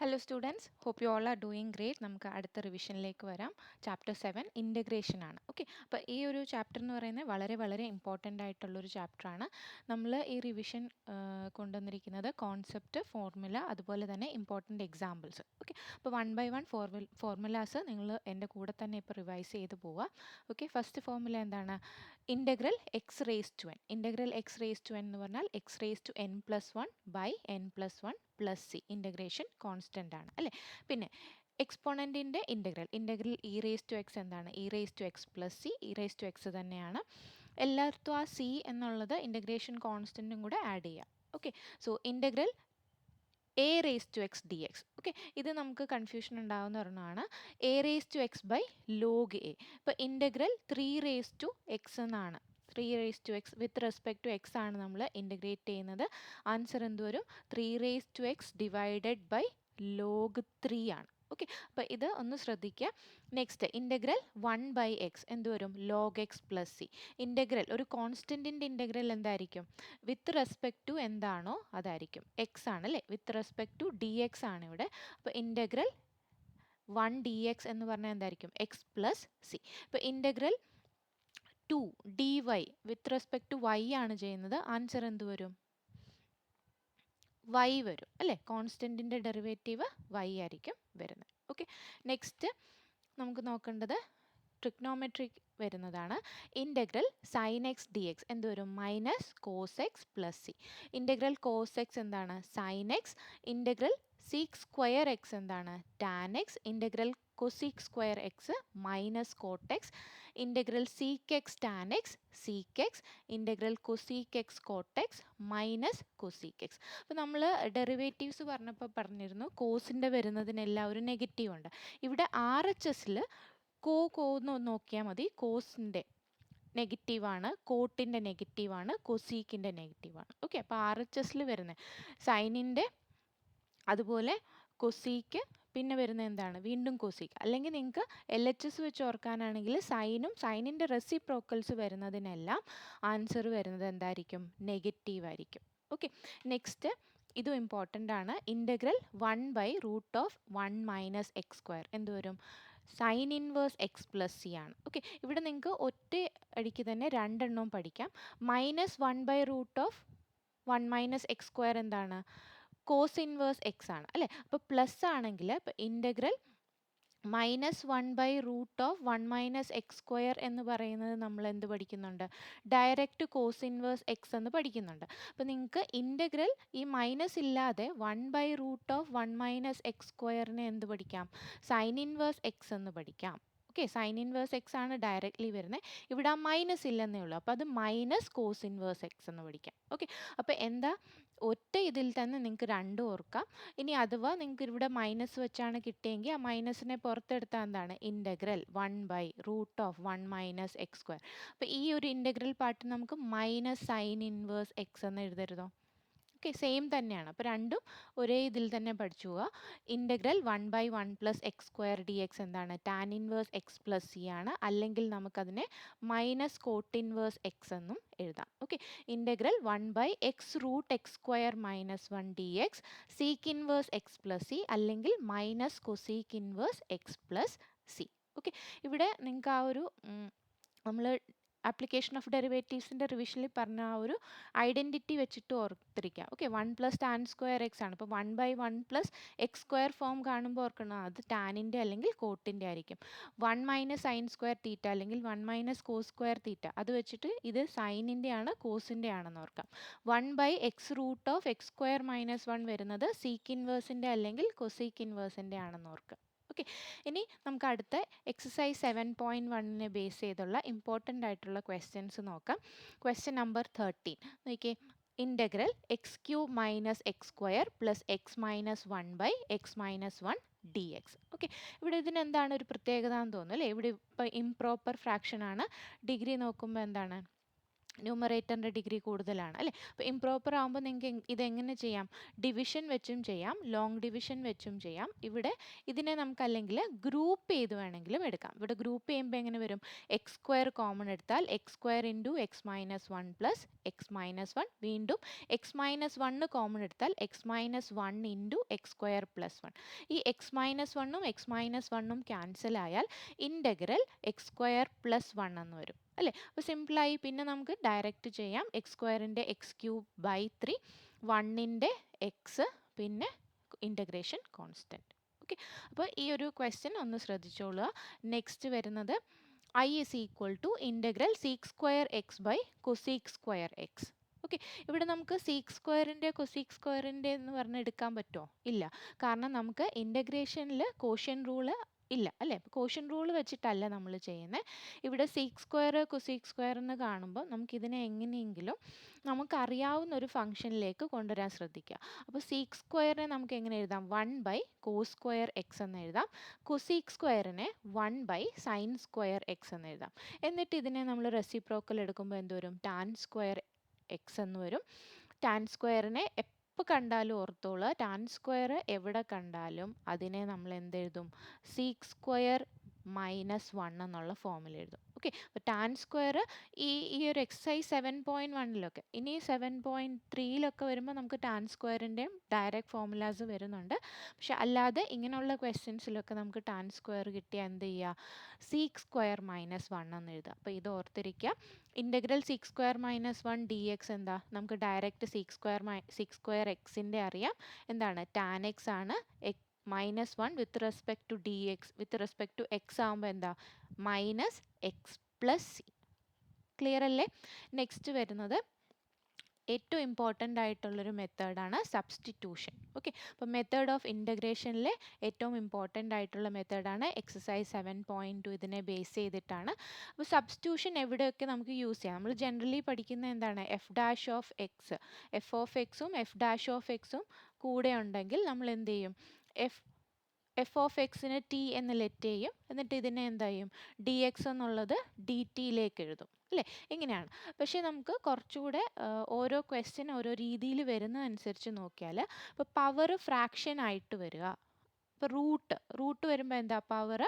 Hello students, hope you all are doing great. നമുക്ക് അടുത്ത റിവിഷനിലേക്ക് വരാം. ചാപ്റ്റർ 7 ഇൻ്റഗ്രേഷൻ ആണ്. ഓക്കെ, അപ്പോൾ ഈ ഒരു ചാപ്റ്റർ എന്ന് പറയുന്നത് വളരെ വളരെ ഇമ്പോർട്ടൻ്റ് ആയിട്ടുള്ളൊരു ചാപ്റ്ററാണ്. നമ്മൾ ഈ റിവിഷൻ കൊണ്ടുവന്നിരിക്കുന്നത് കോൺസെപ്റ്റ്, ഫോർമുല, അതുപോലെ തന്നെ ഇമ്പോർട്ടൻ്റ് എക്സാമ്പിൾസ്. ഓക്കെ, അപ്പോൾ 1 by 1 ഫോർമുലാസ് നിങ്ങൾ എൻ്റെ കൂടെ തന്നെ ഇപ്പോൾ റിവൈസ് ചെയ്ത് പോവുക. ഓക്കെ, ഫസ്റ്റ് ഫോർമുല എന്താണ്? Integral X raise to N. Integral X raise to N എന്ന് പറഞ്ഞാൽ X raise to N plus 1 by N plus 1 plus C. Integration constant ആണ് അല്ലേ. പിന്നെ എക്സ്പോണൻറ്റിൻ്റെ integral E raise to X എന്താണ്? E raise to X plus C. E raise to X തന്നെയാണ്. എല്ലായിടത്തും ആ സി എന്നുള്ളത് ഇൻ്റഗ്രേഷൻ കോൺസ്റ്റൻറ്റും കൂടെ ആഡ് ചെയ്യുക. Okay, so integral A raise to X D X. Okay, ഇത് നമുക്ക് കൺഫ്യൂഷൻ ഉണ്ടാകുന്ന ഒരെണ്ണമാണ്. A raise to X by log A. ഇപ്പോൾ ഇൻ്റഗ്രൽ 3 റേസ് ടു എക്സ് എന്നാണ്. 3 raise to X with respect to X ആണ് നമ്മൾ ഇൻ്റഗ്രേറ്റ് ചെയ്യുന്നത്. ആൻസർ എന്തുവരും? 3 raise to X divided by log 3 ആണ്. ഓക്കെ, അപ്പോൾ ഇത് ഒന്ന് ശ്രദ്ധിക്കുക. നെക്സ്റ്റ് ഇൻ്റഗ്രൽ 1 ബൈ എക്സ് എന്തുവരും? Log X plus C. Integral ഒരു കോൺസ്റ്റൻറ്റിൻ്റെ ഇൻ്റഗ്രൽ എന്തായിരിക്കും? വിത്ത് റെസ്പെക്ട് ടു എന്താണോ അതായിരിക്കും. എക്സ് ആണ് അല്ലേ, with respect to D X ആണ് ഇവിടെ. അപ്പോൾ ഇൻ്റഗ്രൽ 1 ഡി എക്സ് എന്ന് പറഞ്ഞാൽ എന്തായിരിക്കും? X plus C. ഇപ്പോൾ integral 2 D Y with respect to Y ആണ് ചെയ്യുന്നത്. ആൻസർ എന്ത് വരും? വൈ വരും അല്ലേ. കോൺസ്റ്റൻറ്റിൻ്റെ ഡെറിവേറ്റീവ് വൈ ആയിരിക്കും വരുന്നത്. ഓക്കെ, നെക്സ്റ്റ് നമുക്ക് നോക്കേണ്ടത് ട്രിഗ്നോമെട്രിക് വരുന്നതാണ്. Integral sine X D X എന്ത് വരും? Minus cos X plus C. Integral cos X എന്താണ്? Sine X. Integral sec square X എന്താണ്? Tan X. Integral cosec square X minus cot X. Integral sec X tan X sec X. Integral cosec X cot X minus cosec X. അപ്പോൾ നമ്മൾ derivatives പറഞ്ഞപ്പോൾ പറഞ്ഞിരുന്നു കോസിൻ്റെ വരുന്നതിനെല്ലാം ഒരു negative ഉണ്ട്. ഇവിടെ R H എസിൽ എന്ന് നോക്കിയാൽ മതി. കോസിൻ്റെ നെഗറ്റീവാണ്, കോട്ടിൻ്റെ നെഗറ്റീവാണ്, കൊസീക്കിൻ്റെ നെഗറ്റീവാണ്. ഓക്കെ, അപ്പോൾ ആർ എച്ച് എസിൽ വരുന്നത് സൈനിൻ്റെ, അതുപോലെ കൊസീക്ക്, പിന്നെ വരുന്നത് എന്താണ്? വീണ്ടും കൊസീക്ക്. അല്ലെങ്കിൽ നിങ്ങൾക്ക് എൽ എച്ച് എസ് വെച്ച് ഓർക്കാനാണെങ്കിൽ സൈനും സൈനിൻ്റെ റെസിപ്രോക്കൽസ് വരുന്നതിനെല്ലാം ആൻസർ വരുന്നത് എന്തായിരിക്കും? നെഗറ്റീവ് ആയിരിക്കും. ഓക്കെ, നെക്സ്റ്റ് ഇതും ഇമ്പോർട്ടൻ്റ് ആണ്. Integral 1 by root of 1 minus X square എന്ത് വരും? Sine inverse X plus C ആണ്. ഓക്കെ, ഇവിടെ നിങ്ങൾക്ക് ഒറ്റ അടിക്ക് തന്നെ രണ്ടെണ്ണവും പഠിക്കാം. Minus 1 by root of 1 minus X square എന്താണ്? കോസ് ഇൻവേഴ്സ് എക്സ് ആണ് അല്ലേ. അപ്പോൾ പ്ലസ് ആണെങ്കിൽ ഇപ്പോൾ integral minus 1 by root of 1 minus X square എന്ന് പറയുന്നത് നമ്മൾ എന്ത് പഠിക്കുന്നുണ്ട്? ഡയറക്റ്റ് കോസ് ഇൻവേഴ്സ് എക്സ് എന്ന് പഠിക്കുന്നുണ്ട്. അപ്പോൾ നിങ്ങൾക്ക് ഇൻ്റഗ്രൽ ഈ മൈനസ് ഇല്ലാതെ 1 by root of 1 minus X സ്ക്വയറിനെ എന്ത് പഠിക്കാം? സൈൻ ഇൻവേഴ്സ് എക്സ് എന്ന് പഠിക്കാം. ഓക്കെ, സൈൻ ഇൻവേഴ്സ് എക്സ് ആണ് ഡയറക്റ്റ്ലി വരുന്നത്. ഇവിടെ ആ മൈനസ് ഇല്ലെന്നേ ഉള്ളൂ. അപ്പോൾ അത് മൈനസ് കോസ് ഇൻവേഴ്സ് എക്സ് എന്ന് പഠിക്കാം. ഓക്കെ, അപ്പോൾ എന്താ? ഒറ്റ ഇതിൽ തന്നെ നിങ്ങൾക്ക് രണ്ടും ഓർക്കാം. ഇനി അഥവാ നിങ്ങൾക്ക് ഇവിടെ മൈനസ് വെച്ചാണ് കിട്ടിയെങ്കിൽ ആ മൈനസിനെ പുറത്തെടുത്താൽ എന്താണ്? Integral 1 by root of 1 minus X square. അപ്പോൾ ഈ ഒരു ഇൻ്റഗ്രൽ പാർട്ട് നമുക്ക് മൈനസ് സൈൻ ഇൻവേഴ്സ് എക്സ് എന്ന് എഴുതരുതോ? ഓക്കെ, സെയിം തന്നെയാണ്. അപ്പോൾ രണ്ടും ഒരേ ഇതിൽ തന്നെ പഠിച്ചു പോവുക. Integral 1 by 1 plus X square D X എന്താണ്? Tan inverse X plus C ആണ്. അല്ലെങ്കിൽ നമുക്കതിനെ മൈനസ് കോട്ട് ഇൻവേഴ്സ് എക്സ് എന്നും എഴുതാം. Okay, integral 1 by X root X square minus 1 D X sec inverse X plus C, അല്ലെങ്കിൽ minus cosec inverse X plus C. Okay, ഇവിടെ നിങ്ങൾക്ക് ആ ഒരു നമ്മൾ ആപ്ലിക്കേഷൻ ഓഫ് ഡെറിവേറ്റീവ്സിൻ്റെ റിവിഷനിൽ പറഞ്ഞ ആ ഒരു ഐഡൻറ്റിറ്റി വെച്ചിട്ട് ഓർത്തിരിക്കുക. Okay, 1 plus tan square X ആണ്. അപ്പോൾ 1 by 1 plus X square form കാണുമ്പോൾ ഓർക്കണം അത് ടാനിൻ്റെ അല്ലെങ്കിൽ കോട്ടിൻ്റെ ആയിരിക്കും. 1 മൈനസ് സൈൻ സ്ക്വയർ തീറ്റ അല്ലെങ്കിൽ 1 മൈനസ് കോസ് സ്ക്വയർ തീറ്റ, അത് വെച്ചിട്ട് ഇത് സൈനിൻ്റെ ആണ് കോസിൻ്റെ ആണെന്ന് ഓർക്കാം. 1 by X root of X square minus 1 വരുന്നത് സീക്ക് ഇൻവേഴ്സിൻ്റെ അല്ലെങ്കിൽ കൊസീക്ക് ഇൻവേഴ്സിൻ്റെ ആണെന്ന് ഓർക്കുക. ഓക്കെ, ഇനി നമുക്ക് അടുത്ത എക്സസൈസ് 7.1നെ ബേസ് ചെയ്തുള്ള ഇമ്പോർട്ടൻ്റ് ആയിട്ടുള്ള ക്വസ്റ്റ്യൻസ് നോക്കാം. ക്വസ്റ്റ്യൻ നമ്പർ 13 നോക്കിയേ. Integral X cube minus X square plus X minus 1 by X minus 1 D X. Okay, ഇവിടെ ഇതിനെന്താണ് ഒരു പ്രത്യേകത എന്ന് തോന്നുന്നു അല്ലേ. ഇവിടെ ഇപ്പോൾ ഇംപ്രോപ്പർ ഫ്രാക്ഷൻ ആണ്. ഡിഗ്രി നോക്കുമ്പോൾ എന്താണ്? ന്യൂമറേറ്ററിൻ്റെ ഡിഗ്രി കൂടുതലാണ് അല്ലേ. അപ്പോൾ ഇംപ്രോപ്പർ ആകുമ്പോൾ നിങ്ങൾക്ക് ഇതെങ്ങനെ ചെയ്യാം, ഡിവിഷൻ വെച്ചും ചെയ്യാം, ലോങ് ഡിവിഷൻ വെച്ചും ചെയ്യാം. ഇവിടെ ഇതിനെ നമുക്ക് അല്ലെങ്കിൽ ഗ്രൂപ്പ് ചെയ്ത് വേണമെങ്കിലും എടുക്കാം. ഇവിടെ ഗ്രൂപ്പ് ചെയ്യുമ്പോൾ എങ്ങനെ വരും, എക്സ് സ്ക്വയർ കോമൺ എടുത്താൽ X square into X minus one plus X minus one, വീണ്ടും എക്സ് മൈനസ് വണ്ണ് കോമൺ എടുത്താൽ X minus one into X square plus one. ഈ എക്സ് മൈനസ് വണ്ണും എക്സ് മൈനസ് വണ്ണും ക്യാൻസൽ ആയാൽ integral X square plus one എന്ന് വരും അല്ലേ. അപ്പോൾ സിമ്പിളായി. പിന്നെ നമുക്ക് ഡയറക്റ്റ് ചെയ്യാം, എക്സ് സ്ക്വയറിൻ്റെ എക്സ് ക്യൂബ് ബൈ 3, വണ്ണിൻ്റെ എക്സ്, പിന്നെ ഇൻ്റഗ്രേഷൻ കോൺസ്റ്റൻറ്റ്. ഓക്കെ, അപ്പോൾ ഈ ഒരു ക്വസ്റ്റ്യൻ ഒന്ന് ശ്രദ്ധിച്ചോളുക. നെക്സ്റ്റ് വരുന്നത് I is equal to integral sec square X by cosec square X. Okay, ഇവിടെ നമുക്ക് സീക്ക് സ്ക്വയറിൻ്റെ കൊസീക്ക് സ്ക്വയറിൻ്റെ എന്ന് പറഞ്ഞെടുക്കാൻ പറ്റുമോ? ഇല്ല, കാരണം നമുക്ക് ഇൻ്റഗ്രേഷനിൽ കോഷ്യൻ റൂള് ഇല്ല അല്ലേ. അപ്പോൾ കോഷ്യൻ റൂൾ വെച്ചിട്ടല്ല നമ്മൾ ചെയ്യുന്നത്. ഇവിടെ സീക്ക് സ്ക്വയർ കൊസീക്ക് സ്ക്വയർ എന്ന് കാണുമ്പോൾ നമുക്കിതിനെ എങ്ങനെയെങ്കിലും നമുക്കറിയാവുന്ന ഒരു ഫംഗ്ഷനിലേക്ക് കൊണ്ടുവരാൻ ശ്രദ്ധിക്കുക. അപ്പോൾ സീക്ക് സ്ക്വയറിനെ നമുക്ക് എങ്ങനെ എഴുതാം, 1 കോസ് സ്ക്വയർ എക്സ് എന്ന് എഴുതാം. കൊസീക്ക് സ്ക്വയറിനെ 1 സൈൻ സ്ക്വയർ എക്സ് എന്ന് എഴുതാം. എന്നിട്ട് ഇതിനെ നമ്മൾ റെസിപ്രോക്കൽ എടുക്കുമ്പോൾ എന്ത് വരും, ടാൻ സ്ക്വയർ എക്സ് എന്ന് വരും. ടാൻ സ്ക്വയറിനെ എപ്പോൾ കണ്ടാലും ഓർത്തോളൂ, ടാൻ സ്ക്വയർ എവിടെ കണ്ടാലും അതിനെ നമ്മൾ എന്തെഴുതും, സീക്ക് സ്ക്വയർ -1 എന്നുള്ള ഫോമിൽ എഴുതും. ഓക്കെ, അപ്പോൾ ടാൻ സ്ക്വയർ ഈ ഒരു എക്സസൈസ് 7.1 ഇനി 7.3 വരുമ്പോൾ നമുക്ക് ടാൻ സ്ക്വയറിൻ്റെയും ഡയറക്റ്റ് ഫോർമുലാസ് വരുന്നുണ്ട്. പക്ഷെ അല്ലാതെ ഇങ്ങനെയുള്ള ക്വസ്റ്റ്യൻസിലൊക്കെ നമുക്ക് ടാൻ സ്ക്വയർ കിട്ടിയാൽ എന്ത് ചെയ്യുക, സീക്ക് സ്ക്വയർ -1 എന്ന് എഴുതുക. അപ്പോൾ ഇത് ഓർത്തിരിക്കുക. Integral sec square -1 D X എന്താ, നമുക്ക് ഡയറക്റ്റ് സീക്ക് സ്ക്വയർ എക്സിൻ്റെ അറിയാം, എന്താണ്, ടാൻ എക്സ് ആണ്. -1 with respect to D X, with respect to X ആകുമ്പോൾ എന്താ, -x + c. ക്ലിയർ അല്ലേ. നെക്സ്റ്റ് വരുന്നത് ഏറ്റവും ഇമ്പോർട്ടൻ്റ് ആയിട്ടുള്ളൊരു മെത്തേഡാണ് സബ്സ്റ്റിറ്റ്യൂഷൻ. ഓക്കെ, അപ്പോൾ മെത്തേഡ് ഓഫ് ഇൻ്റഗ്രേഷനിലെ ഏറ്റവും ഇമ്പോർട്ടൻ്റ് ആയിട്ടുള്ള മെത്തേഡാണ് എക്സസൈസ് 7.2. ഇതിനെ ബേസ് ചെയ്തിട്ടാണ്. അപ്പോൾ സബ്സ്റ്റിറ്റ്യൂഷൻ എവിടെയൊക്കെ നമുക്ക് യൂസ് ചെയ്യാം, നമ്മൾ ജനറലി പഠിക്കുന്ന എന്താണ്, എഫ് ഓഫ് എക്സും എഫ് ഡാഷ് ഓഫ് എക്സും കൂടെ ഉണ്ടെങ്കിൽ നമ്മൾ എന്ത് ചെയ്യും, എഫ് ഓഫ് എക്സിന് ടി എന്ന് ലെറ്റ് ചെയ്യും, എന്നിട്ട് ഇതിനെ എന്താ ചെയ്യും, ഡി എക്സ് എന്നുള്ളത് ഡി ടിയിലേക്ക് എഴുതും അല്ലേ, ഇങ്ങനെയാണ്. പക്ഷേ നമുക്ക് കുറച്ചുകൂടെ ഓരോ ക്വസ്റ്റ്യൻ ഓരോ രീതിയിൽ വരുന്നതനുസരിച്ച് നോക്കിയാൽ, ഇപ്പോൾ പവർ ഫ്രാക്ഷൻ ആയിട്ട് വരിക, ഇപ്പോൾ റൂട്ട് വരുമ്പോൾ എന്താ, പവർ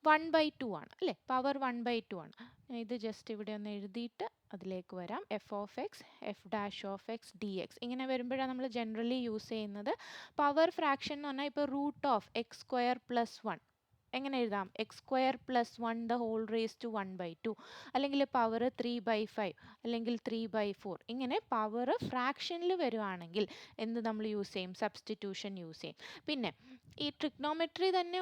1/2 ആണ് അല്ലേ, പവർ 1/2 ആണ്. ഇത് ജസ്റ്റ് ഇവിടെ ഒന്ന് എഴുതിയിട്ട് അതിലേക്ക് വരാം. F of X F dash of X D X ഇങ്ങനെ വരുമ്പോഴാണ് നമ്മൾ ജനറലി യൂസ് ചെയ്യുന്നത്. പവർ ഫ്രാക്ഷൻ എന്ന് പറഞ്ഞാൽ ഇപ്പോൾ √(x² + 1) എങ്ങനെ എഴുതാം, x² + 1 the whole raise to 1/2, അല്ലെങ്കിൽ പവർ 3/5, അല്ലെങ്കിൽ 3/4. ഇങ്ങനെ പവർ ഫ്രാക്ഷനിൽ വരുവാണെങ്കിൽ എന്ത് നമ്മൾ യൂസ് ചെയ്യും, സബ്സ്റ്റിറ്റ്യൂഷൻ യൂസ് ചെയ്യും. പിന്നെ ഈ ട്രിഗ്നോമെട്രി തന്നെ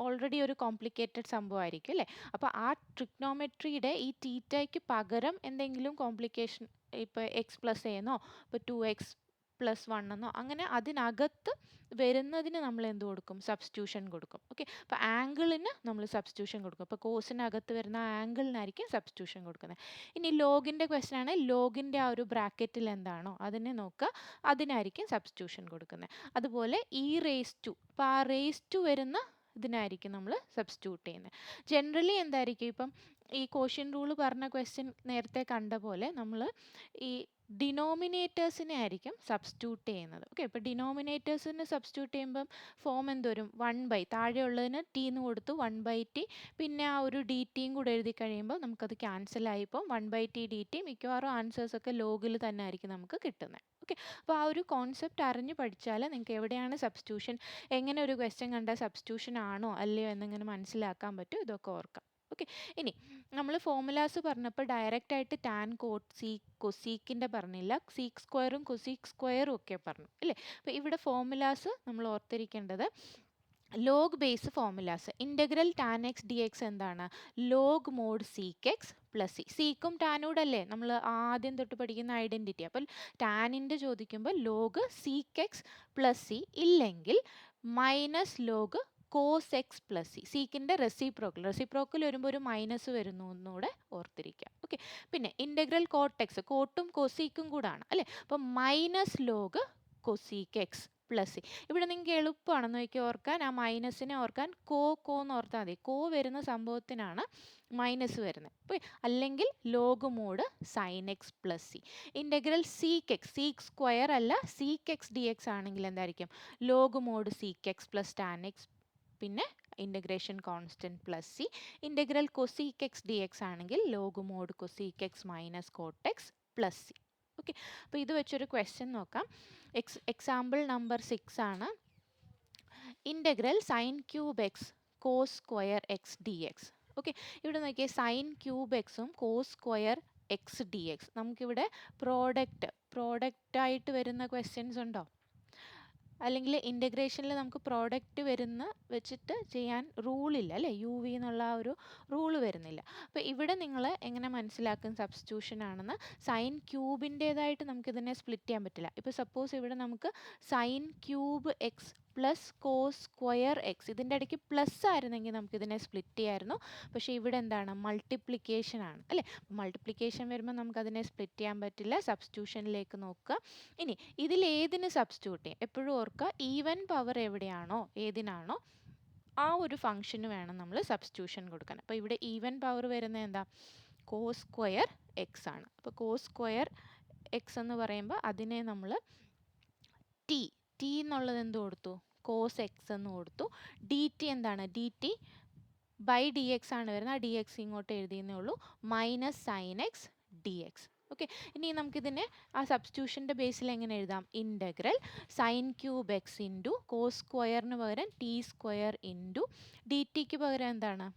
ഓൾറെഡി ഒരു കോംപ്ലിക്കേറ്റഡ് സംഭവമായിരിക്കും അല്ലേ. അപ്പോൾ ആ ട്രിഗ്നോമെട്രിയുടെ ഈ തീറ്റയ്ക്ക് പകരം എന്തെങ്കിലും കോംപ്ലിക്കേഷൻ, ഇപ്പോൾ x+a എന്നോ ഇപ്പോൾ 2x + 1 എന്നോ അങ്ങനെ അതിനകത്ത് വരുന്നതിന് നമ്മൾ എന്ത് കൊടുക്കും, സബ്സ്റ്റിറ്റ്യൂഷൻ കൊടുക്കും. ഓക്കെ, അപ്പോൾ ആംഗിളിന് നമ്മൾ സബ്സ്റ്റിറ്റ്യൂഷൻ കൊടുക്കും. അപ്പോൾ കോസിനകത്ത് വരുന്ന ആംഗിളിനായിരിക്കും സബ്സ്റ്റിറ്റ്യൂഷൻ കൊടുക്കുന്നത്. ഇനി ലോഗിൻ്റെ ക്വസ്റ്റ്യൻ ആണ്, ലോഗിൻ്റെ ആ ഒരു ബ്രാക്കറ്റിൽ എന്താണോ അതിനെ നോക്കുക, അതിനായിരിക്കും സബ്സ്റ്റിറ്റ്യൂഷൻ കൊടുക്കുന്നത്. അതുപോലെ അപ്പോൾ ആ റേസ് ടു വരുന്ന ഇതിനായിരിക്കും നമ്മൾ സബ്സ്റ്റിറ്റ്യൂട്ട് ചെയ്യുന്നത്. ജനറലി എന്തായിരിക്കും, ഇപ്പം ഈ കോഷ്യൻ റൂൾ പറഞ്ഞ ക്വസ്റ്റ്യൻ നേരത്തെ കണ്ട പോലെ നമ്മൾ ഈ ഡിനോമിനേറ്റേഴ്സിനെ ആയിരിക്കും സബ്സ്റ്റിറ്റ്യൂട്ട് ചെയ്യുന്നത്. ഓക്കെ, ഇപ്പോൾ ഡിനോമിനേറ്റേഴ്സിന് സബ്സ്റ്റിറ്റ്യൂട്ട് ചെയ്യുമ്പം ഫോം എന്തോരും, 1 താഴെയുള്ളതിന് ടി എന്ന് കൊടുത്തു 1/t, പിന്നെ ആ ഒരു ഡി ടിയും കൂടെ എഴുതി കഴിയുമ്പോൾ നമുക്കത് ക്യാൻസൽ ആയിപ്പോൾ 1/t dt. മിക്കവാറും ആൻസേഴ്സൊക്കെ ലോഗിൽ തന്നെ ആയിരിക്കും നമുക്ക് കിട്ടുന്നത്. ഓക്കെ, അപ്പോൾ ആ ഒരു കോൺസെപ്റ്റ് അറിഞ്ഞ് പഠിച്ചാൽ നിങ്ങൾക്ക് എവിടെയാണ് സബ്സ്റ്റിറ്റ്യൂഷൻ, എങ്ങനെ ഒരു ക്വസ്റ്റ്യൻ കണ്ടാൽ സബ്സ്റ്റിറ്റ്യൂഷൻ ആണോ അല്ലയോ എന്നിങ്ങനെ മനസ്സിലാക്കാൻ പറ്റും. ഇതൊക്കെ ഓർക്കാം. ഓക്കെ, ഇനി നമ്മൾ ഫോർമുലാസ് പറഞ്ഞപ്പോൾ ഡയറക്റ്റ് ആയിട്ട് ടാൻ കൊസീക്കിൻ്റെ പറഞ്ഞില്ല, സീക്ക് സ്ക്വയറും കൊസീക്ക് സ്ക്വയറും ഒക്കെ പറഞ്ഞു അല്ലേ. അപ്പോൾ ഇവിടെ ഫോർമുലാസ് നമ്മൾ ഓർത്തിരിക്കേണ്ടത് log base formulas. Integral tan X D X എന്താണ്, log mod sec X plus C. സീക്കും ടാനൂടല്ലേ നമ്മൾ ആദ്യം തൊട്ട് പഠിക്കുന്ന ഐഡൻറ്റിറ്റി. അപ്പോൾ ടാനിൻ്റെ ചോദിക്കുമ്പോൾ log sec X plus C, ഇല്ലെങ്കിൽ -log cos x + c. സീക്കിൻ്റെ റെസിപ്രോക്കൽ വരുമ്പോൾ ഒരു മൈനസ് വരുന്നു എന്നുകൂടെ ഓർത്തിരിക്കുക. ഓക്കെ, പിന്നെ ഇൻ്റഗ്രൽ കോട്ട് എക്സ്, കോട്ടും കൊസീക്കും കൂടാണ് അല്ലേ. അപ്പോൾ -log cosec x plus C. ഇവിടെ നിങ്ങൾക്ക് എളുപ്പമാണെന്ന് നോക്കി ഓർക്കാൻ, ആ മൈനസിനെ ഓർക്കാൻ കോ എന്ന് ഓർത്താൽ മതി. കോ വരുന്ന സംഭവത്തിനാണ് മൈനസ് വരുന്നത്. അപ്പോൾ അല്ലെങ്കിൽ log mod sine X plus C. Integral sec X, sec square അല്ല സീക്ക് എക്സ് ഡി എക്സ് ആണെങ്കിൽ എന്തായിരിക്കും? Log mod sec X plus tan X, പിന്നെ integration constant plus C. Integral cosec X D X ആണെങ്കിൽ log mod cosec X minus cot X plus C. Okay, അപ്പോൾ ഇത് വെച്ചൊരു question നോക്കാം. Example number 6 ആണ്. Integral sine cube X cos square X D X. Okay, ഇവിടെ നോക്കിയാൽ sine cube എക്സും cos square X D X. നമുക്കിവിടെ പ്രോഡക്റ്റായിട്ട് വരുന്ന ക്വസ്റ്റ്യൻസ് ഉണ്ടോ? അല്ലെങ്കിൽ ഇൻ്റഗ്രേഷനിൽ നമുക്ക് പ്രോഡക്റ്റ് വരുന്ന വെച്ചിട്ട് ചെയ്യാൻ റൂളില്ല അല്ലേ, യു വി എന്നുള്ള ആ ഒരു റൂള് വരുന്നില്ല. അപ്പോൾ ഇവിടെ നിങ്ങൾ എങ്ങനെ മനസ്സിലാക്കും സബ്സ്റ്റിറ്റ്യൂഷൻ ആണെന്ന്? സൈൻ ക്യൂബിൻ്റേതായിട്ട് നമുക്കിതിനെ സ്പ്ലിറ്റ് ചെയ്യാൻ പറ്റില്ല. ഇപ്പോൾ സപ്പോസ് ഇവിടെ നമുക്ക് sine cube X plus cos square X, ഇതിൻ്റെ ഇടയ്ക്ക് പ്ലസ് ആയിരുന്നെങ്കിൽ നമുക്കിതിനെ സ്പ്ലിറ്റ് ചെയ്യാമായിരുന്നു. പക്ഷേ ഇവിടെ എന്താണ്? മൾട്ടിപ്ലിക്കേഷൻ ആണ് അല്ലേ. മൾട്ടിപ്ലിക്കേഷൻ വരുമ്പോൾ നമുക്കതിനെ സ്പ്ലിറ്റ് ചെയ്യാൻ പറ്റില്ല. സബ്സ്റ്റിറ്റ്യൂഷനിലേക്ക് നോക്കുക. ഇനി ഇതിലേതിന് സബ്സ്റ്റിറ്റ്യൂട്ട് ചെയ്യും? എപ്പോഴും ഓർക്കുക, ഈവൻ പവർ എവിടെയാണോ, ഏതിനാണോ ആ ഒരു ഫംഗ്ഷന് വേണം നമ്മൾ സബ്സ്റ്റിറ്റ്യൂഷൻ കൊടുക്കാൻ. അപ്പോൾ ഇവിടെ ഈവൻ പവർ വരുന്നത് എന്താ? കോസ് സ്ക്വയർ എക്സ് ആണ്. അപ്പോൾ കോസ് സ്ക്വയർ എക്സ് എന്ന് പറയുമ്പോൾ അതിനെ നമ്മൾ ടി എന്നുള്ളത് എന്ത് കൊടുത്തു? കോസ് എക്സ് എന്ന് കൊടുത്തു. ഡി ടി എന്താണ്? D T by D X ആണ് വരുന്നത്. ആ ഡി എക്സ് ഇങ്ങോട്ട് എഴുതിയെന്നേ ഉള്ളൂ. Minus sine X D X. Okay, ഇനി നമുക്കിതിനെ ആ സബ്സ്റ്റിറ്റ്യൂഷൻ്റെ ബേസിൽ എങ്ങനെ എഴുതാം? Integral sine cube X into cos സ്ക്വയറിന് പകരം ടി സ്ക്വയർ ഇൻറ്റു ഡി ടിക്ക് പകരം എന്താണ്?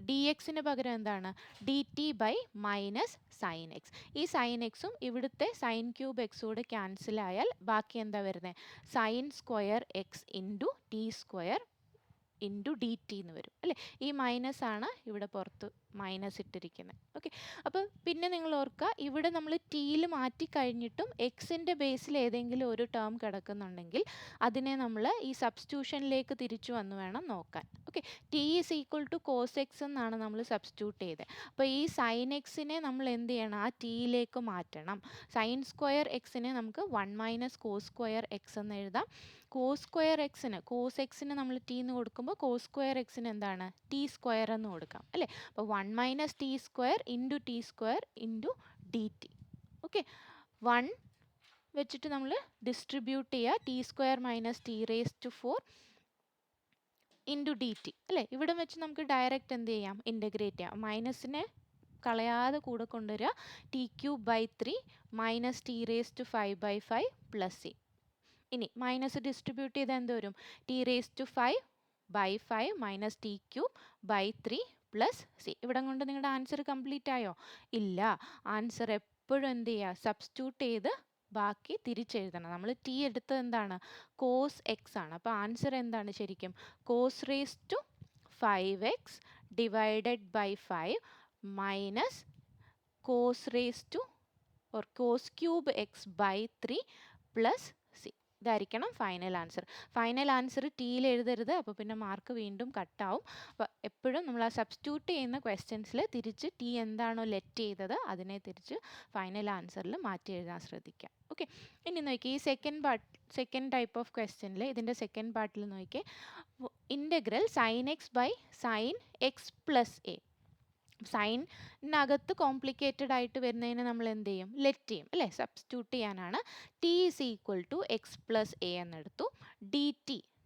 ഡി എക്സിന് പകരം എന്താണ്? D T by minus sine X. ഈ സൈൻ എക്സും ഇവിടുത്തെ സൈൻ ക്യൂബ് എക്സും കൂടെ ക്യാൻസൽ ആയാൽ ബാക്കി എന്താ വരുന്നത്? Sine square X into T square into D T എന്ന് വരും അല്ലേ. ഈ മൈനസ് ആണ് ഇവിടെ പുറത്ത് മൈനസ് ഇട്ടിരിക്കുന്നത്. ഓക്കെ, അപ്പോൾ പിന്നെ നിങ്ങൾ ഓർക്കുക, ഇവിടെ നമ്മൾ ടിയിൽ മാറ്റി കഴിഞ്ഞിട്ടും എക്സിൻ്റെ ബേസിൽ ഏതെങ്കിലും ഒരു ടേം കിടക്കുന്നുണ്ടെങ്കിൽ അതിനെ നമ്മൾ ഈ സബ്സ്റ്റിറ്റ്യൂഷനിലേക്ക് തിരിച്ചു വന്ന് വേണം നോക്കാൻ. Okay, T is equal to cos X എന്നാണ് നമ്മൾ സബ്സ്റ്റിറ്റ്യൂട്ട് ചെയ്തത്. അപ്പോൾ ഈ സൈൻ എക്സിനെ നമ്മൾ എന്ത് ചെയ്യണം? ആ ടിയിലേക്ക് മാറ്റണം. സൈൻ സ്ക്വയർ എക്സിനെ നമുക്ക് 1 മൈനസ് കോസ് സ്ക്വയർ എക്സ് എന്ന് എഴുതാം. കോസ് സ്ക്വയർ എക്സിന്, കോസ് എക്സിന് നമ്മൾ ടി എന്ന് കൊടുക്കുമ്പോൾ കോസ് സ്ക്വയർ എക്സിന് എന്താണ്? ടി സ്ക്വയർ എന്ന് കൊടുക്കാം അല്ലേ. അപ്പോൾ 1 minus T square into T square into D T. Okay, 1 വെച്ചിട്ട് നമ്മൾ ഡിസ്ട്രിബ്യൂട്ട് ചെയ്യുക. T square minus T raise to 4 into D T അല്ലേ. ഇവിടെ വെച്ച് നമുക്ക് ഡയറക്റ്റ് എന്ത് ചെയ്യാം? ഇൻ്റഗ്രേറ്റ് ചെയ്യാം. മൈനസിനെ കളയാതെ കൂടെ കൊണ്ടുവരിക. T cube by 3 minus T raise to 5/5 plus C. ഇനി മൈനസ് ഡിസ്ട്രിബ്യൂട്ട് ചെയ്താൽ എന്ത് വരും? T raise to 5/5 minus T cube by 3 plus C. ഇവിടെ കൊണ്ട് നിങ്ങളുടെ ആൻസർ കംപ്ലീറ്റ് ആയോ? ഇല്ല. ആൻസർ എപ്പോഴും എന്ത് ചെയ്യുക? സബ്സ്റ്റിറ്റ്യൂട്ട് ചെയ്ത് ബാക്കി തിരിച്ചെഴുതണം. നമ്മൾ ടി എടുത്തത് എന്താണ്? കോസ് എക്സ് ആണ്. അപ്പോൾ ആൻസർ എന്താണ് ശരിക്കും? Cos raise to 5x divided by 5 minus cos raise to or cos cube X by 3 plus C. ഇതായിരിക്കണം ഫൈനൽ ആൻസർ. ഫൈനൽ ആൻസർ ടിയിൽ എഴുതരുത്, അപ്പോൾ പിന്നെ മാർക്ക് വീണ്ടും കട്ടാവും. അപ്പോൾ എപ്പോഴും നമ്മൾ ആ സബ്സ്റ്റിറ്റ്യൂട്ട് ചെയ്യുന്ന ക്വസ്റ്റ്യൻസിൽ തിരിച്ച് ടി എന്താണോ ലെറ്റ് ചെയ്തത് അതിനെ തിരിച്ച് ഫൈനൽ ആൻസറിൽ മാറ്റി എഴുതാൻ ശ്രദ്ധിക്കാം. ഓക്കെ, ഇനി നോക്കി ഈ സെക്കൻഡ് ടൈപ്പ് ഓഫ് ക്വസ്റ്റ്യനിൽ ഇതിൻ്റെ സെക്കൻഡ് പാർട്ടിൽ നോക്കി integral sine X by sine X plus A. സൈനകത്ത് കോംപ്ലിക്കേറ്റഡ് ആയിട്ട് വരുന്നതിന് നമ്മൾ എന്ത് ചെയ്യും? ലെറ്റ് ചെയ്യും അല്ലേ, സബ്സ്റ്റിറ്റ്യൂട്ട് ചെയ്യാനാണ്. T is equal to X plus A എന്നെടുത്തു.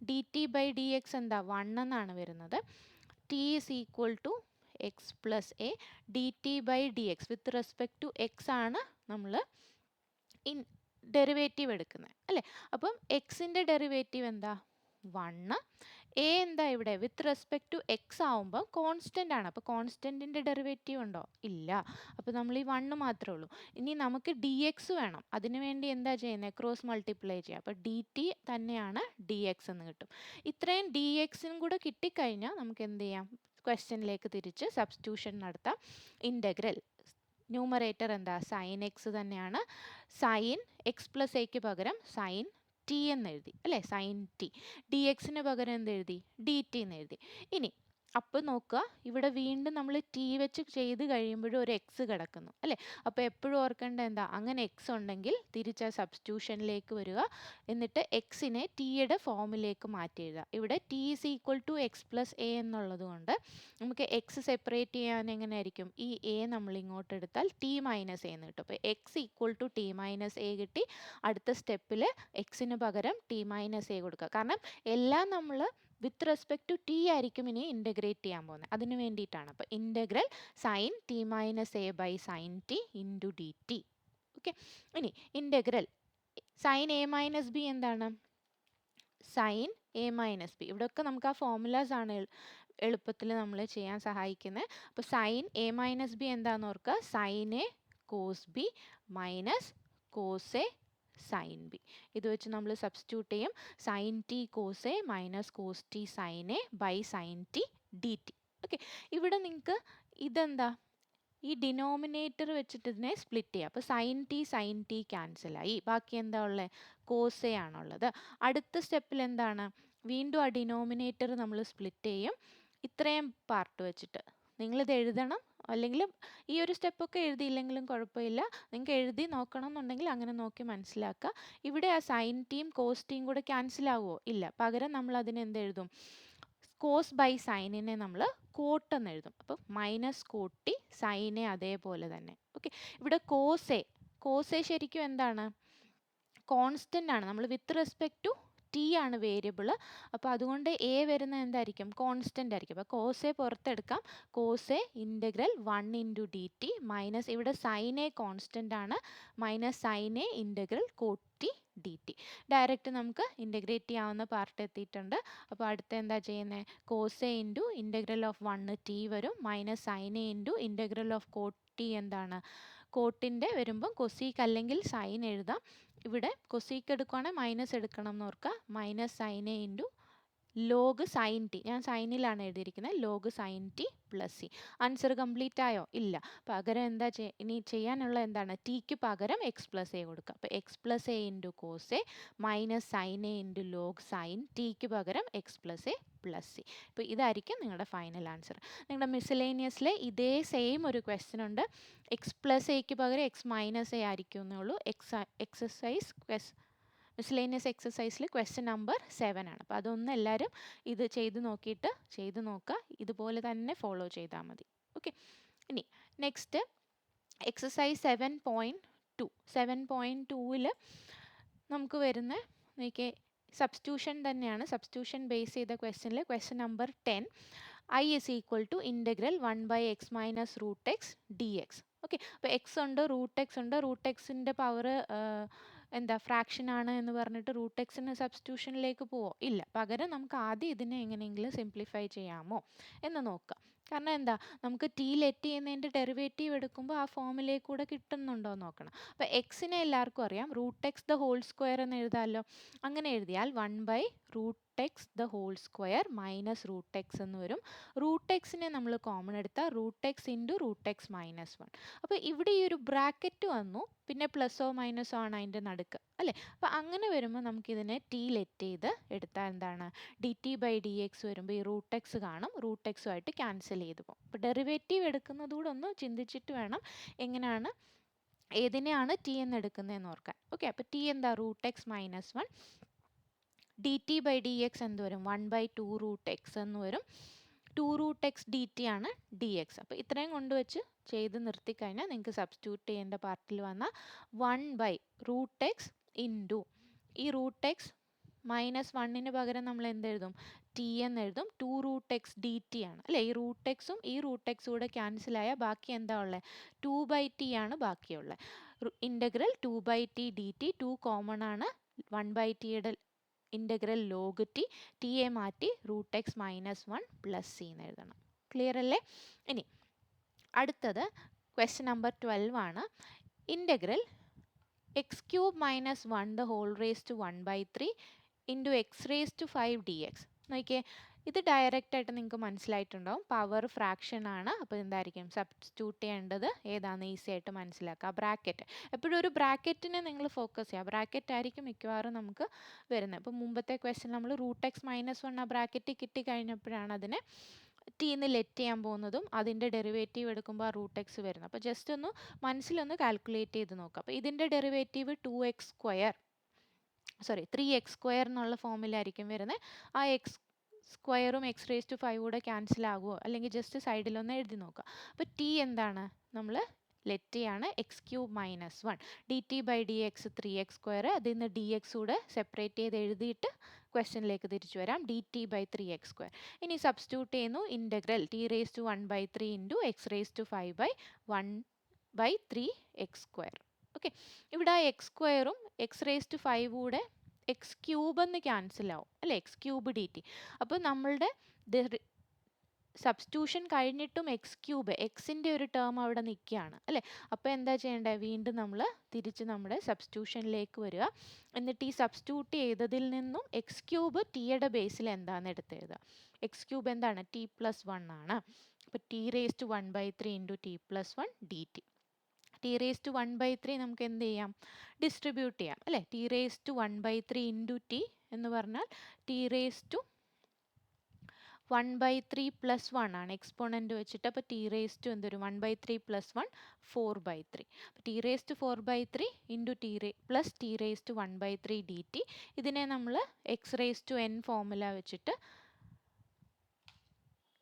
D T by D X എന്താ? 1 എന്നാണ് വരുന്നത്. T is equal to X plus A D T by D X with respect to X ആണ് നമ്മൾ ഡെറിവേറ്റീവ് എടുക്കുന്നത് അല്ലേ. അപ്പം എക്സിൻ്റെ ഡെറിവേറ്റീവ് എന്താ? 1. എ എന്താ ഇവിടെ? വിത്ത് റെസ്പെക്ട് ടു എക്സ് ആവുമ്പോൾ കോൺസ്റ്റൻ്റ് ആണ്. അപ്പോൾ കോൺസ്റ്റൻറ്റിൻ്റെ ഡെറിവേറ്റീവ് ഉണ്ടോ? ഇല്ല. അപ്പോൾ നമ്മൾ ഈ 1 മാത്രമേ ഉള്ളൂ. ഇനി നമുക്ക് ഡി എക്സ് വേണം. അതിനുവേണ്ടി എന്താ ചെയ്യുന്നത്? ക്രോസ് മൾട്ടിപ്ലൈ ചെയ്യുക. അപ്പോൾ ഡി ടി തന്നെയാണ് ഡി എക്സ് എന്ന് കിട്ടും. ഇത്രയും ഡി എക്സിനും കൂടെ കിട്ടിക്കഴിഞ്ഞാൽ നമുക്ക് എന്ത് ചെയ്യാം? ക്വസ്റ്റ്യനിലേക്ക് തിരിച്ച് സബ്സ്റ്റിറ്റ്യൂഷൻ നടത്താം. ഇൻ്റഗ്രൽ ന്യൂമറേറ്റർ എന്താ? സൈൻ എക്സ് തന്നെയാണ്. സൈൻ എക്സ് പ്ലസ് എക്ക് പകരം സൈൻ ടി എന്ന് എഴുതി അല്ലേ, സൈൻ ടി. ഡി എക്സിന് പകരം എന്ത് എഴുതി? ഡി ടി എന്ന് എഴുതി. ഇനി അപ്പോൾ നോക്കുക, ഇവിടെ വീണ്ടും നമ്മൾ ടി വെച്ച് ചെയ്ത് കഴിയുമ്പോഴും ഒരു എക്സ് കിടക്കുന്നു അല്ലേ. അപ്പോൾ എപ്പോഴും ഓർക്കേണ്ട എന്താ, അങ്ങനെ എക്സ് ഉണ്ടെങ്കിൽ തിരിച്ച് ആ സബ്സ്റ്റിറ്റ്യൂഷനിലേക്ക് വരിക, എന്നിട്ട് എക്സിനെ ടിയുടെ ഫോമിലേക്ക് മാറ്റി എഴുതുക. ഇവിടെ T is equal to X plus A എന്നുള്ളത് കൊണ്ട് നമുക്ക് എക്സ് സെപ്പറേറ്റ് ചെയ്യാൻ എങ്ങനെയായിരിക്കും, ഈ എ നമ്മൾ ഇങ്ങോട്ട് എടുത്താൽ ടി മൈനസ് എ എന്ന് കിട്ടും. അപ്പോൾ X equal to T minus A കിട്ടി. അടുത്ത സ്റ്റെപ്പിൽ എക്സിന് പകരം ടി മൈനസ് എ കൊടുക്കുക. കാരണം എല്ലാം നമ്മൾ വിത്ത് റെസ്പെക്ട് ടു ടി ആയിരിക്കും ഇനി ഇൻ്റഗ്രേറ്റ് ചെയ്യാൻ പോകുന്നത്, അതിന് വേണ്ടിയിട്ടാണ്. അപ്പോൾ integral sine T minus A by sine T into D T. Okay, ഇനി integral sine A minus B എന്താണ്, സൈൻ എ മൈനസ് ബി. ഇവിടെയൊക്കെ നമുക്ക് ആ ഫോർമുലാസ് ആണ് എളുപ്പത്തിൽ നമ്മൾ ചെയ്യാൻ സഹായിക്കുന്നത്. അപ്പോൾ സൈൻ എ മൈനസ് ബി എന്താണെന്ന് ഓർക്കുക, sine A cos B minus cos A sine B. ഇത് വെച്ച് നമ്മൾ സബ്സ്റ്റിറ്റ്യൂട്ട് ചെയ്യും. Sine T cos A minus cos T sine A by sine T D T. Okay, ഇവിടെ നിങ്ങൾക്ക് ഇതെന്താ, ഈ ഡിനോമിനേറ്റർ വെച്ചിട്ട് ഇതിനെ സ്പ്ലിറ്റ് ചെയ്യുക. അപ്പോൾ സൈൻ ടി ക്യാൻസലായി, ബാക്കി എന്താ ഉള്ളത്, കോസ് എ ആണുള്ളത്. അടുത്ത സ്റ്റെപ്പിൽ എന്താണ്, വീണ്ടും ആ ഡിനോമിനേറ്റർ നമ്മൾ സ്പ്ലിറ്റ് ചെയ്യും. ഇത്രയും പാർട്ട് വെച്ചിട്ട് നിങ്ങളിത് എഴുതണം, അല്ലെങ്കിൽ ഈ ഒരു സ്റ്റെപ്പൊക്കെ എഴുതിയില്ലെങ്കിലും കുഴപ്പമില്ല, നിങ്ങൾക്ക് എഴുതി നോക്കണം എന്നുണ്ടെങ്കിൽ അങ്ങനെ നോക്കി മനസ്സിലാക്കുക. ഇവിടെ ആ സൈൻ ടീം കോസ് ടീം കൂടെ ക്യാൻസൽ ആവുമോ, ഇല്ല. പകരം നമ്മൾ അതിന് എന്ത് എഴുതും, കോസ് ബൈ സൈനിനെ നമ്മൾ കോട്ട് എന്ന് എഴുതും. അപ്പോൾ മൈനസ് കോട്ടി സൈനെ അതേപോലെ തന്നെ. ഓക്കെ, ഇവിടെ കോസ് എ ശരിക്കും എന്താണ്, കോൺസ്റ്റൻ്റ് ആണ്. നമ്മൾ വിത്ത് റെസ്പെക്ട് ടു ടി ആണ് വേരിയബിൾ. അപ്പോൾ അതുകൊണ്ട് എ വരുന്നത് എന്തായിരിക്കും, കോൺസ്റ്റൻ്റ് ആയിരിക്കും. അപ്പോൾ കോസ് എ പുറത്തെടുക്കാം, cos A integral 1 into D T minus ഇവിടെ സൈൻ എ കോൺസ്റ്റൻ്റ് ആണ്, minus sine A integral cot T D T. Direct നമുക്ക് ഇൻ്റഗ്രേറ്റ് ചെയ്യാവുന്ന പാർട്ട് എത്തിയിട്ടുണ്ട്. അപ്പോൾ അടുത്ത എന്താ ചെയ്യുന്നത്, cos A into integral of 1 T വരും, minus sine A into integral of cot T എന്താണ്, കോട്ടിൻ്റെ വരുമ്പം കൊസീക്ക് അല്ലെങ്കിൽ സൈൻ എഴുതാം. ഇവിടെ കൊസീക്ക് എടുക്കുകയാണെങ്കിൽ മൈനസ് എടുക്കണം എന്ന് ഓർക്കുക, minus sine A into log sine t, ഞാൻ സൈനിലാണ് എഴുതിയിരിക്കുന്നത്, log sine t plus C. Answer complete ആയോ, ഇല്ല. പകരം എന്താ ഇനി ചെയ്യാനുള്ള എന്താണ്, ടിക്ക് പകരം എക്സ് പ്ലസ് എ കൊടുക്കുക. അപ്പോൾ X plus A into cos A minus sine A into log sine ടിക്ക് പകരം X plus A plus C. ഇപ്പോൾ ഇതായിരിക്കും നിങ്ങളുടെ ഫൈനൽ ആൻസർ. നിങ്ങളുടെ മിസ്സലേനിയസിലെ ഇതേ സെയിം ഒരു ക്വസ്റ്റ്യൻ ഉണ്ട്, എക്സ് പ്ലസ് എക്ക് പകരം എക്സ് മൈനസ് എ ആയിരിക്കും എന്നുള്ളൂ. മിസ്സലേനിയസ് എക്സസൈസിൽ ക്വസ്റ്റ്യൻ നമ്പർ 7 ആണ്. അപ്പോൾ അതൊന്നും എല്ലാവരും ഇത് ചെയ്ത് നോക്കുക, ഇതുപോലെ തന്നെ ഫോളോ ചെയ്താൽ മതി. ഓക്കെ, ഇനി നെക്സ്റ്റ് എക്സസൈസ് 7.2. 7.2ൽ നമുക്ക് വരുന്ന നോക്കിയേ സബ്സ്റ്റിറ്റ്യൂഷൻ തന്നെയാണ്. സബ്സ്റ്റിറ്റ്യൂഷൻ ബേസ് ചെയ്ത ക്വസ്റ്റ്യനിൽ question number 10, i is equal to integral 1 by x minus root x dx. Okay, അപ്പോൾ എക്സ് ഉണ്ട്, റൂട്ട് എക്സ് ഉണ്ട്, റൂട്ട് എക്സിൻ്റെ പവർ എന്താ ഫ്രാക്ഷൻ ആണ് എന്ന് പറഞ്ഞിട്ട് റൂട്ട് എക്സിന് സബ്സ്റ്റിറ്റ്യൂഷനിലേക്ക് പോവോ, ഇല്ല. പകരം നമുക്ക് ആദ്യം ഇതിനെ എങ്ങനെയെങ്കിലും സിംപ്ലിഫൈ ചെയ്യാമോ എന്ന് നോക്കാം. കാരണം എന്താ, നമുക്ക് ടി ലെറ്റ് ചെയ്യുന്നതിൻ്റെ ഡെറിവേറ്റീവ് എടുക്കുമ്പോൾ ആ ഫോമിലേക്ക് കൂടെ കിട്ടുന്നുണ്ടോ എന്ന് നോക്കണം. അപ്പോൾ എക്സിനെ എല്ലാവർക്കും അറിയാം, root X the whole square എന്ന് എഴുതാമല്ലോ. അങ്ങനെ എഴുതിയാൽ 1 by root X the whole square minus root X എന്ന് വരും. റൂട്ട് എക്സിനെ നമ്മൾ കോമൺ എടുത്താൽ root X into root X minus 1. അപ്പോൾ ഇവിടെ ഈ ഒരു ബ്രാക്കറ്റ് വന്നു, പിന്നെ പ്ലസോ മൈനസോ ആണ് അതിൻ്റെ നടുക്ക് അല്ലേ. അപ്പോൾ അങ്ങനെ വരുമ്പോൾ നമുക്കിതിനെ ടി ലെറ്റ് ചെയ്ത് എടുത്താൽ എന്താണ്, D T by D X വരുമ്പോൾ ഈ റൂട്ട് എക്സ് കാണും, റൂട്ട് എക്സുമായിട്ട് ക്യാൻസൽ ചെയ്ത് പോകും. അപ്പോൾ ഡെറിവേറ്റീവ് എടുക്കുന്നതുകൂടെ ഒന്ന് ചിന്തിച്ചിട്ട് വേണം എങ്ങനെയാണ് ഏതിനെയാണ് ടി എന്ന് എടുക്കുന്നതെന്ന് ഓർക്കാൻ. ഓക്കെ, അപ്പോൾ ടി എന്താ, root X minus 1, D T by D X എന്ത് വരും, 1 by 2 റൂട്ട് എക്സ് എന്ന് വരും. 2 റൂട്ട് എക്സ് ഡി ടി ആണ് ഡി എക്സ്. അപ്പോൾ ഇത്രയും കൊണ്ടുവച്ച് ചെയ്ത് നിർത്തിക്കഴിഞ്ഞാൽ നിങ്ങൾക്ക് സബ്സ്റ്റിറ്റ്യൂട്ട് ചെയ്യേണ്ട പാർട്ടിൽ വന്നാൽ 1 by റൂട്ട് എക്സ് ഇൻറ്റു ഈ റൂട്ട് എക്സ് മൈനസ് 1ന് പകരം നമ്മൾ എന്തെഴുതും, ടി എന്ന് എഴുതും. 2 റൂട്ട് എക്സ് ഡി ടി ആണ് അല്ലേ. ഈ റൂട്ട് എക്സും ഈ റൂട്ട് എക്സും കൂടെ ക്യാൻസലായ ബാക്കി എന്താ ഉള്ളത്, 2 by ടി ആണ് ബാക്കിയുള്ളത്. Integral 2 by T D T 2 common ആണ്, 1 by ടിയുടെ ഇൻ്റഗ്രൽ ലോഗ് ടി, ടിയെ മാറ്റി root X minus 1 plus C എന്ന് എഴുതണം. ക്ലിയർ അല്ലേ. ഇനി അടുത്തത് ക്വസ്റ്റ്യൻ നമ്പർ 12 ആണ്. Integral X cube minus 1 the whole raise to 1 by 3 into X raise to 5 D X. നോക്കിയേ, ഇത് ഡയറക്റ്റായിട്ട് നിങ്ങൾക്ക് മനസ്സിലായിട്ടുണ്ടാവും, പവർ ഫ്രാക്ഷൻ ആണ്. അപ്പോൾ എന്തായിരിക്കും സബ്സ്റ്റിറ്റ്യൂട്ട് ചെയ്യേണ്ടത്, ഏതാണെന്ന് ഈസി ആയിട്ട് മനസ്സിലാക്കുക. ബ്രാക്കറ്റ്, എപ്പോഴും ഒരു ബ്രാക്കറ്റിനെ നിങ്ങൾ ഫോക്കസ് ചെയ്യുക, ബ്രാക്കറ്റ് ആയിരിക്കും മിക്കവാറും നമുക്ക് വരുന്നത്. അപ്പോൾ മുമ്പത്തെ ക്വസ്റ്റ്യൻ നമ്മൾ റൂട്ട് എക്സ് മൈനസ് 1 ആ ബ്രാക്കറ്റ് കിട്ടിക്കഴിഞ്ഞപ്പോഴാണ് അതിനെ ടിന്ന് ലെറ്റ് ചെയ്യാൻ പോകുന്നതും അതിൻ്റെ ഡെറിവേറ്റീവ് എടുക്കുമ്പോൾ ആ റൂട്ട് എക്സ് വരുന്നത്. അപ്പോൾ ജസ്റ്റ് ഒന്ന് മനസ്സിലൊന്ന് കാൽക്കുലേറ്റ് ചെയ്ത് നോക്കുക. അപ്പോൾ ഇതിൻ്റെ ഡെറിവേറ്റീവ് 3x² എന്നുള്ള ഫോമിലായിരിക്കും വരുന്നത്. ആ എക്സ് സ്ക്വയറും എക്സ് റേസ് ടു 5 കൂടെ ക്യാൻസൽ ആകുമോ, അല്ലെങ്കിൽ ജസ്റ്റ് സൈഡിലൊന്ന് എഴുതി നോക്കുക. അപ്പോൾ ടി എന്താണ്, നമ്മൾ ലെറ്റ് ചെയ്യാണ് x³ - 1 dt/dx 3x². അതിൽ നിന്ന് dx കൂടെ സെപ്പറേറ്റ് ചെയ്ത് എഴുതിയിട്ട് ക്വസ്റ്റ്യനിലേക്ക് തിരിച്ചു വരാം. dt/3x². ഇനി സബ്സ്റ്റിറ്റ്യൂട്ട് ചെയ്യുന്നു. Integral t⁻⁴ into x⁻⁴ okay. ഇവിടെ ആ x²ഉം x⁻⁵ കൂടെ x³ എന്ന് ക്യാൻസൽ ആവും അല്ലേ, x³ dt. അപ്പോൾ നമ്മളുടെ സബ്സ്റ്റിറ്റ്യൂഷൻ കഴിഞ്ഞിട്ടും x³ എക്സിൻ്റെ ഒരു ടേം അവിടെ നിൽക്കുകയാണ് അല്ലേ. അപ്പോൾ എന്താ ചെയ്യേണ്ടത്, വീണ്ടും നമ്മൾ തിരിച്ച് നമ്മുടെ സബ്സ്റ്റിറ്റ്യൂഷനിലേക്ക് വരിക. എന്നിട്ട് ഈ സബ്സ്റ്റിറ്റ്യൂട്ട് ചെയ്തതിൽ നിന്നും x³ ടിയുടെ ബേസിൽ എന്താണെന്ന് എടുത്തെഴുതുക. x³ എന്താണ്, t+1 ആണ്. അപ്പോൾ t⁻⁴ into t+1 dt. t⁻⁴ നമുക്ക് എന്ത് ചെയ്യാം, ഡിസ്ട്രിബ്യൂട്ട് ചെയ്യാം അല്ലേ. t⁻⁴ ഇൻറ്റു ടി എന്ന് പറഞ്ഞാൽ t⁻⁴ +1 ആണ് എക്സ്പോണൻ്റ് വെച്ചിട്ട്. അപ്പോൾ എന്തൊരു 1/3 + 1 4/3. അപ്പോൾ t⁻⁴ ഇൻറ്റു t⁻1/3 dt. ഇതിനെ നമ്മൾ x⁻n ഫോർമുല വെച്ചിട്ട്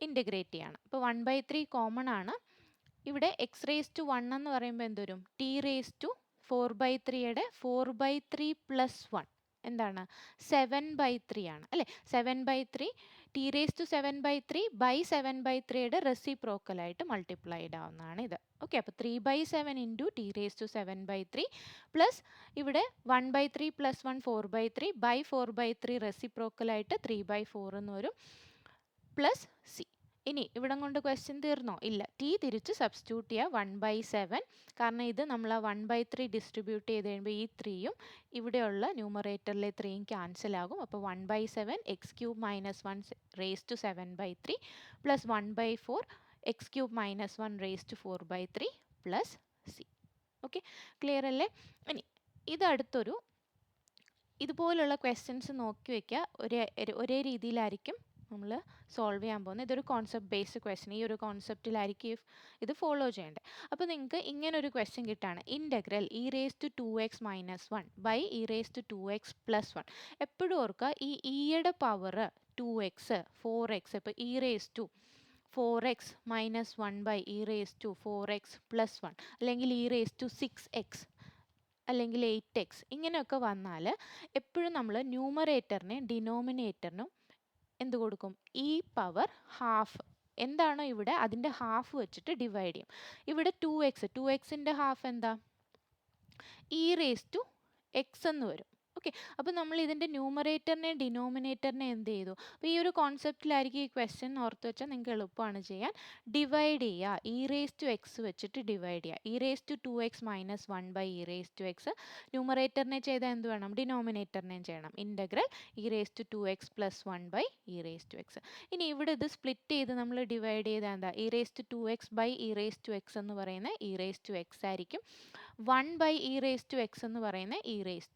ഇൻ്റഗ്രേറ്റ് ചെയ്യണം. അപ്പോൾ 1/3 കോമൺ ആണ്. ഇവിടെ x⁻1 എന്ന് പറയുമ്പോൾ എന്തുവരും, t⁻⁴ 4/3 + 1 എന്താണ് 7/3 ആണ് അല്ലേ. 7/3 t⁻⁷/7/3 റെസിപ്രോക്കലായിട്ട് മൾട്ടിപ്ലൈഡ് ആവുന്നതാണ് ഇത്. ഓക്കെ. അപ്പോൾ 3/7 ഇൻറ്റു t⁻⁷/7/3 പ്ലസ് ഇവിടെ 1/3 + 1 4/3 4/3 റെസിപ്രോക്കലായിട്ട് 3/4 എന്ന് വരും, പ്ലസ് സി. ഇനി ഇവിടം കൊണ്ട് ക്വസ്റ്റ്യൻ തീർന്നോ, ഇല്ല. ടി തിരിച്ച് സബ്സ്റ്റിറ്റ്യൂട്ട് ചെയ്യുക 1/7, കാരണം ഇത് നമ്മൾ ആ 1/3 ഡിസ്ട്രിബ്യൂട്ട് ചെയ്ത് കഴിയുമ്പോൾ ഈ 3യും ഇവിടെയുള്ള ന്യൂമറേറ്ററിലെ 3യും ക്യാൻസൽ ആകും. അപ്പോൾ 1/7 x³ - 1 × 7/3 plus 1/4 x³ - 1 × 4/3 plus C. Okay, clear അല്ലേ. ഇനി ഇത് അടുത്തൊരു ഇതുപോലുള്ള ക്വസ്റ്റ്യൻസ് നോക്കി വയ്ക്കുക. ഒരേ രീതിയിലായിരിക്കും നമ്മൾ സോൾവ് ചെയ്യാൻ പോകുന്നത്. ഇതൊരു കോൺസെപ്റ്റ് ബേസ്ഡ് ക്വസ്റ്റ്യൻ, ഈ ഒരു കോൺസെപ്റ്റിലായിരിക്കും ഇത് ഫോളോ ചെയ്യേണ്ടത്. അപ്പോൾ നിങ്ങൾക്ക് ഇങ്ങനൊരു ക്വസ്റ്റ്യൻ കിട്ടുകയാണ്, ഇൻ്റഗ്രൽ e⁻²x - 1 e⁻²x + 1. എപ്പോഴും ഓർക്കുക, ഈ ഇയുടെ പവർ 2x 4x, ഇപ്പോൾ e⁻⁴x - 1 e⁻⁴x + 1 അല്ലെങ്കിൽ e⁻6x അല്ലെങ്കിൽ 8x ഇങ്ങനെയൊക്കെ വന്നാൽ എപ്പോഴും നമ്മൾ ന്യൂമറേറ്ററിനെയും ഡിനോമിനേറ്ററിനും എന്ത് കൊടുക്കും, ഈ പവർ ഹാഫ് എന്താണോ ഇവിടെ അതിൻ്റെ ഹാഫ് വെച്ചിട്ട് ഡിവൈഡ് ചെയ്യും. ഇവിടെ 2xൻ്റെ ഹാഫ് എന്താ, e⁻x എന്ന് വരും. ഓക്കെ. അപ്പോൾ നമ്മൾ ഇതിൻ്റെ ന്യൂമറേറ്ററിനെയും ഡിനോമിനേറ്ററിനെ എന്ത് ചെയ്തു, അപ്പോൾ ഈ ഒരു കോൺസെപ്റ്റിലായിരിക്കും ഈ ക്വസ്റ്റ്യൻ ഓർത്ത് വെച്ചാൽ നിങ്ങൾക്ക് എളുപ്പമാണ് ചെയ്യാൻ. ഡിവൈഡ് ചെയ്യുക, e⁻x വെച്ചിട്ട് ഡിവൈഡ് ചെയ്യുക. e⁻²x - 1 e⁻x ന്യൂമറേറ്ററിനെ ചെയ്താൽ എന്ത് വേണം, ഡിനോമിനേറ്ററിനെയും ചെയ്യണം. Integral e⁻²x + 1 e⁻x. ഇനി ഇവിടെ ഇത് സ്പ്ലിറ്റ് ചെയ്ത് നമ്മൾ ഡിവൈഡ് ചെയ്താൽ എന്താ, e⁻²x e⁻x എന്ന് പറയുന്നത് e⁻x ആയിരിക്കും. 1 e⁻x എന്ന് പറയുന്നത് e⁻−x.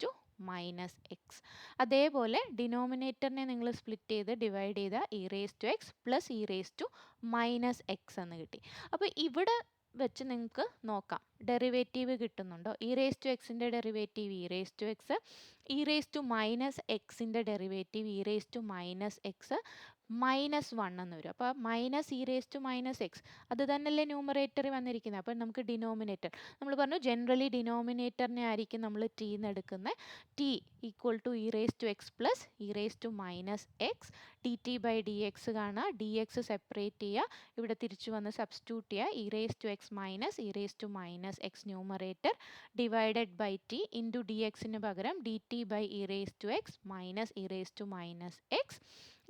അതേപോലെ ഡിനോമിനേറ്ററിനെ നിങ്ങൾ സ്പ്ലിറ്റ് ചെയ്ത് ഡിവൈഡ് ചെയ്താൽ e⁻x + e⁻−x എന്ന് കിട്ടി. അപ്പോൾ ഇവിടെ വെച്ച് നിങ്ങൾക്ക് നോക്കാം ഡെറിവേറ്റീവ് കിട്ടുന്നുണ്ടോ. e⁻xൻ്റെ ഡെറിവേറ്റീവ് e⁻x, e⁻−xൻ്റെ ഡെറിവേറ്റീവ് e⁻−x -1 എന്ന് വരും. അപ്പോൾ -e⁻−x അത് തന്നെയല്ലേ ന്യൂമറേറ്ററിൽ വന്നിരിക്കുന്നത്. അപ്പോൾ നമുക്ക് ഡിനോമിനേറ്റർ നമ്മൾ പറഞ്ഞു, ജനറലി ഡിനോമിനേറ്ററിനെ ആയിരിക്കും നമ്മൾ ടി എന്ന് എടുക്കുന്നത്. ടി = e⁻x + e⁻−x dt/dx കാണുക, dx സെപ്പറേറ്റ് ചെയ്യുക, ഇവിടെ തിരിച്ചു വന്ന് സബ്സ്റ്റിറ്റ്യൂട്ട് ചെയ്യുക. e⁻x e⁻−x numerator divided by T into dxന് പകരം dt/e⁻x e⁻−x.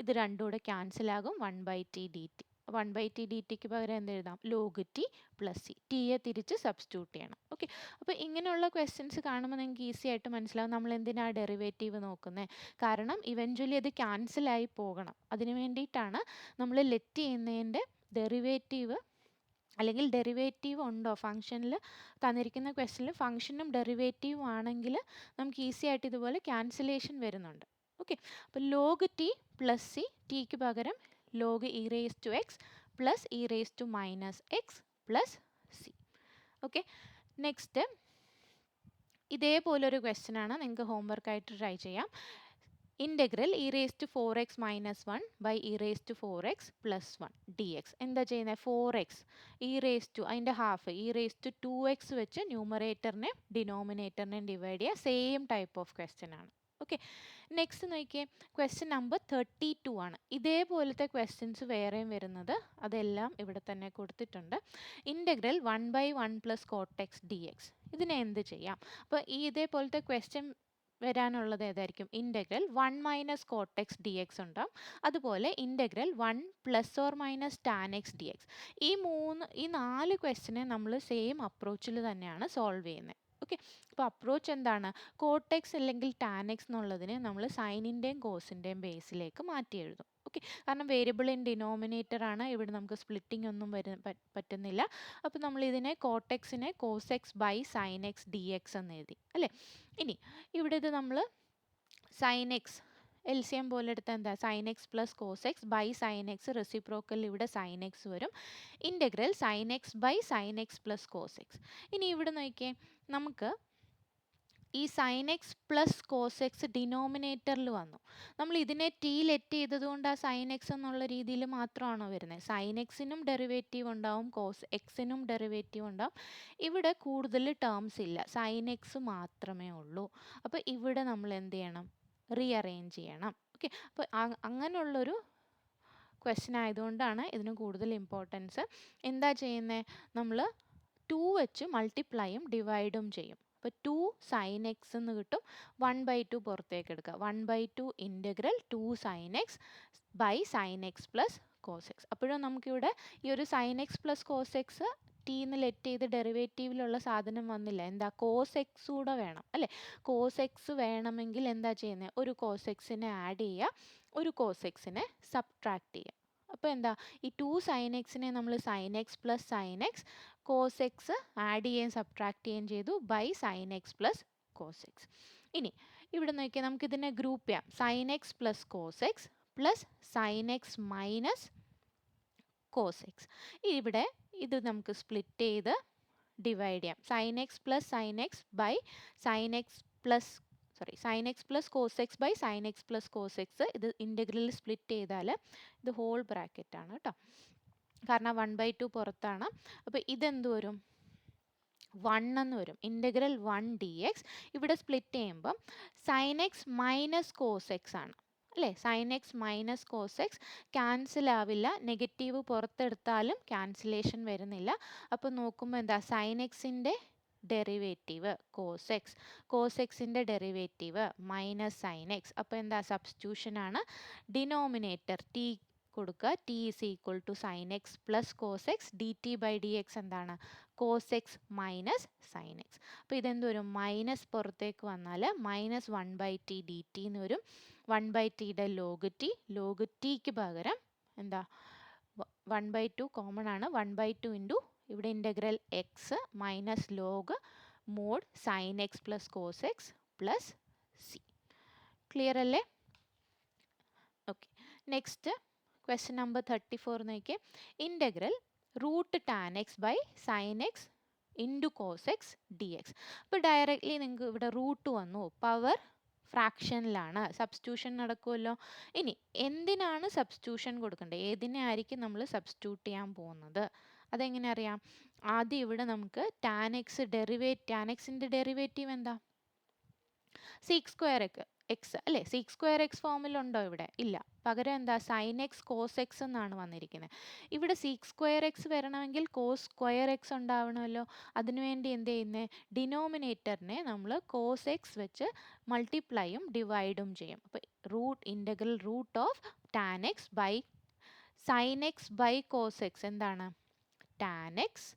ഇത് രണ്ടും കൂടെ ക്യാൻസൽ ആകും, 1/t dt. 1/t dt പകരം എന്ത് എഴുതാം, log t + c. ടിയെ തിരിച്ച് സബ്സ്റ്റിറ്റ്യൂട്ട് ചെയ്യണം. ഓക്കെ. അപ്പോൾ ഇങ്ങനെയുള്ള ക്വസ്റ്റ്യൻസ് കാണുമ്പോൾ നിങ്ങൾക്ക് ഈസി ആയിട്ട് മനസ്സിലാവും നമ്മൾ എന്തിനാണ് ഡെറിവേറ്റീവ് നോക്കുന്നത്. കാരണം ഇവഞ്ച്വലി അത് ക്യാൻസലായി പോകണം. അതിന് വേണ്ടിയിട്ടാണ് നമ്മൾ ലെറ്റ് ചെയ്യുന്നതിൻ്റെ ഡെറിവേറ്റീവ് അല്ലെങ്കിൽ ഡെറിവേറ്റീവ് ഉണ്ടോ ഫംഗ്ഷനിൽ തന്നിരിക്കുന്ന ക്വസ്റ്റ്യനിൽ ഫംഗ്ഷനും ഡെറിവേറ്റീവും ആണെങ്കിൽ നമുക്ക് ഈസി ആയിട്ട് ഇതുപോലെ ക്യാൻസലേഷൻ വരുന്നുണ്ട്. ഓക്കെ. അപ്പോൾ log t + c, ടിക്ക് പകരം log e raised to x plus e raised to minus x plus c. Okay, next ഇതേപോലൊരു ക്വസ്റ്റ്യൻ ആണ്, നിങ്ങൾക്ക് ഹോംവർക്ക് ആയിട്ട് ട്രൈ ചെയ്യാം. Integral E raise to 4x minus 1 by E raise to 4x plus 1 D X. എന്താ ചെയ്യുന്നത്? 4x E raise to അതിൻ്റെ half E raise to 2x വെച്ച് ന്യൂമറേറ്ററിനെ ഡിനോമിനേറ്ററിനെ ഡിവൈഡ് ചെയ്യുക. സെയിം ടൈപ്പ് ഓഫ് ക്വസ്റ്റ്യൻ ആണ്. ഓക്കെ, നെക്സ്റ്റ് നോക്കിയേ, ക്വസ്റ്റ്യൻ നമ്പർ 32 ആണ്. ഇതേപോലത്തെ ക്വസ്റ്റ്യൻസ് വേറെയും വരുന്നത്, അതെല്ലാം ഇവിടെ തന്നെ കൊടുത്തിട്ടുണ്ട്. Integral 1/1 plus coat D X. ഇതിനെ എന്ത് ചെയ്യാം? അപ്പോൾ ഈ ഇതേപോലത്തെ ക്വസ്റ്റ്യൻ വരാനുള്ളത് ഏതായിരിക്കും? Integral 1 minus cot X D X ഉണ്ടാവും. അതുപോലെ integral 1 plus or minus tan X D X. ഈ 4 ക്വസ്റ്റ്യനെ നമ്മൾ സെയിം അപ്രോച്ചിൽ തന്നെയാണ് സോൾവ് ചെയ്യുന്നത്. ഓക്കെ, അപ്പോൾ അപ്രോച്ച് എന്താണ്? കോട്ട് എക്സ് അല്ലെങ്കിൽ ടാൻ എക്സ് എന്നുള്ളതിനെ നമ്മൾ സൈനിൻ്റെയും കോസിൻ്റെയും ബേസിലേക്ക് മാറ്റി എഴുതും. ഓക്കെ, കാരണം വേരിയബിൾ ഇൻ ഡിനോമിനേറ്റർ ആണ്, ഇവിടെ നമുക്ക് സ്പ്ലിറ്റിംഗ് ഒന്നും പറ്റുന്നില്ല. അപ്പോൾ നമ്മൾ ഇതിനെ കോട്ട് എക്സിനെ cos X by sine X D X എന്ന് എഴുതി അല്ലേ. ഇനി ഇവിടെ ഇത് നമ്മൾ sine X L C M പോലെ എടുത്താൽ എന്താ? Sine X plus cos X by sine X, reciprocal ഇവിടെ സൈൻ എക്സ് വരും. Integral sine X by sine X plus cos X. ഇനി ഇവിടെ നോക്കിയേ, നമുക്ക് ഈ sine X plus cos X ഡിനോമിനേറ്ററിൽ വന്നു. നമ്മൾ ഇതിനെ ടി ലെറ്റ് ചെയ്തതുകൊണ്ട് ആ സൈൻ എക്സ് എന്നുള്ള രീതിയിൽ മാത്രമാണോ വരുന്നത്? സൈൻ എക്സിനും ഡെറിവേറ്റീവ് ഉണ്ടാവും, കോസ് എക്സിനും ഡെറിവേറ്റീവ് ഉണ്ടാവും. ഇവിടെ കൂടുതൽ ടേംസ് ഇല്ല, സൈൻ എക്സ് മാത്രമേ ഉള്ളൂ. അപ്പോൾ ഇവിടെ നമ്മൾ എന്ത് ചെയ്യണം? റീഅറേഞ്ച് ചെയ്യണം. ഓക്കെ, അപ്പോൾ അങ്ങനെയുള്ളൊരു ക്വസ്റ്റ്യൻ ആയതുകൊണ്ടാണ് ഇതിന് കൂടുതൽ ഇമ്പോർട്ടൻസ്. എന്താ ചെയ്യുന്നത്? നമ്മൾ 2 വെച്ച് മൾട്ടിപ്ലൈയും ഡിവൈഡും ചെയ്യും. അപ്പോൾ 2 സൈൻ എക്സ് എന്ന് കിട്ടും. 1/2 പുറത്തേക്ക് എടുക്കുക. 1/2 integral 2 sine X by sine X plus cos X. അപ്പോഴും നമുക്കിവിടെ ഈ ഒരു sine X plus cos X ടീന്ന് ലെറ്റ് ചെയ്ത് ഡെറിവേറ്റീവിലുള്ള സാധനം വന്നില്ല. എന്താ? കോസ് എക്സ് കൂടെ വേണം അല്ലേ. കോസ് എക്സ് വേണമെങ്കിൽ എന്താ ചെയ്യുന്നത്? ഒരു കോസ് എക്സിനെ ആഡ് ചെയ്യുക, ഒരു കോസ് എക്സിനെ സബ്ട്രാക്ട് ചെയ്യുക. അപ്പോൾ എന്താ? ഈ 2 സൈൻ എക്സിനെ നമ്മൾ sine X plus sine X cos X add ചെയ്യുകയും സബ്ട്രാക്ട് ചെയ്യുകയും ചെയ്തു by sine X plus cos X. ഇനി ഇവിടെ നോക്കിയാൽ നമുക്കിതിനെ ഗ്രൂപ്പ് ചെയ്യാം. Sine X plus cos X plus sine X minus cos X. ഇവിടെ ഇത് നമുക്ക് സ്പ്ലിറ്റ് ചെയ്ത് ഡിവൈഡ് ചെയ്യാം. Sine X plus sine X by sine X plus sine X plus cos X by sine X plus cos X. ഇത് ഇൻ്റഗ്രലിൽ split ചെയ്താൽ ഇത് whole bracket ആണ് കേട്ടോ, കാരണം 1/2 പുറത്താണ്. അപ്പോൾ ഇതെന്ത് വരും? 1 എന്ന് വരും. Integral 1 D X. ഇവിടെ സ്പ്ലിറ്റ് ചെയ്യുമ്പം sine X minus cos X ആണ് അല്ലേ. Sine X minus cos X cancel ആവില്ല, നെഗറ്റീവ് പുറത്തെടുത്താലും ക്യാൻസലേഷൻ വരുന്നില്ല. അപ്പോൾ നോക്കുമ്പോൾ എന്താ? സൈൻ എക്സിൻ്റെ ഡെറിവേറ്റീവ് കോസ് എക്സ്, കോസ് എക്സിൻ്റെ ഡെറിവേറ്റീവ് മൈനസ് സൈൻ എക്സ്. അപ്പോൾ എന്താ? സബ്സ്റ്റിറ്റ്യൂഷൻ ആണ്. ഡിനോമിനേറ്റർ ടി കൊടുക്കുക. T is equal to sine X plus cos X. D T by D X എന്താണ്? Cos X minus sine X. അപ്പോൾ ഇതെന്ത് വരും? മൈനസ് പുറത്തേക്ക് വന്നാൽ മൈനസ് 1/t ഡി ടി എന്ന് വരും. 1/tയുടെ ലോഗ് ടി, ലോഗ് ടിക്ക് പകരം എന്താ? 1/2 കോമൺ ആണ്. 1/2 ഇൻറ്റു ഇവിടെ integral X minus log mod sine X plus cos X plus C. Clear അല്ലേ? ഓക്കെ, നെക്സ്റ്റ് ക്വസ്റ്റ്യൻ നമ്പർ 34 നോക്കിയേ. Integral root tan X by sine X into cos X D X. അപ്പോൾ directly നിങ്ങൾക്ക് ഇവിടെ root വന്നു, power ഫ്രാക്ഷനിലാണ്, substitution നടക്കുമല്ലോ. ഇനി എന്തിനാണ് substitution കൊടുക്കേണ്ടത്? ഏതിനെ ആയിരിക്കും നമ്മൾ സബ്സ്റ്റിറ്റ്യൂട്ട് ചെയ്യാൻ പോകുന്നത്? അതെങ്ങനെ അറിയാം? ആദ്യം ഇവിടെ നമുക്ക് ടാൻ എക്സിൻ്റെ ഡെറിവേറ്റീവ് എന്താ? സീക്ക് സ്ക്വയർ എക്സ് അല്ലേ. സീക്ക് സ്ക്വയർ എക്സ് ഫോമിലുണ്ടോ ഇവിടെ? ഇല്ല. പകരം എന്താ? സൈൻ എക്സ് കോസ് എക്സ് എന്നാണ് വന്നിരിക്കുന്നത്. ഇവിടെ സീക്ക് സ്ക്വയർ എക്സ് വരണമെങ്കിൽ കോസ് സ്ക്വയർ എക്സ് ഉണ്ടാവണമല്ലോ. അതിനുവേണ്ടി എന്ത് ചെയ്യുന്നത്? ഡിനോമിനേറ്ററിനെ നമ്മൾ കോസ് എക്സ് വെച്ച് മൾട്ടിപ്ലൈയും ഡിവൈഡും ചെയ്യും. അപ്പോൾ integral root of tan X by sine X by cos X എന്താണ്? ടാൻ എക്സ്,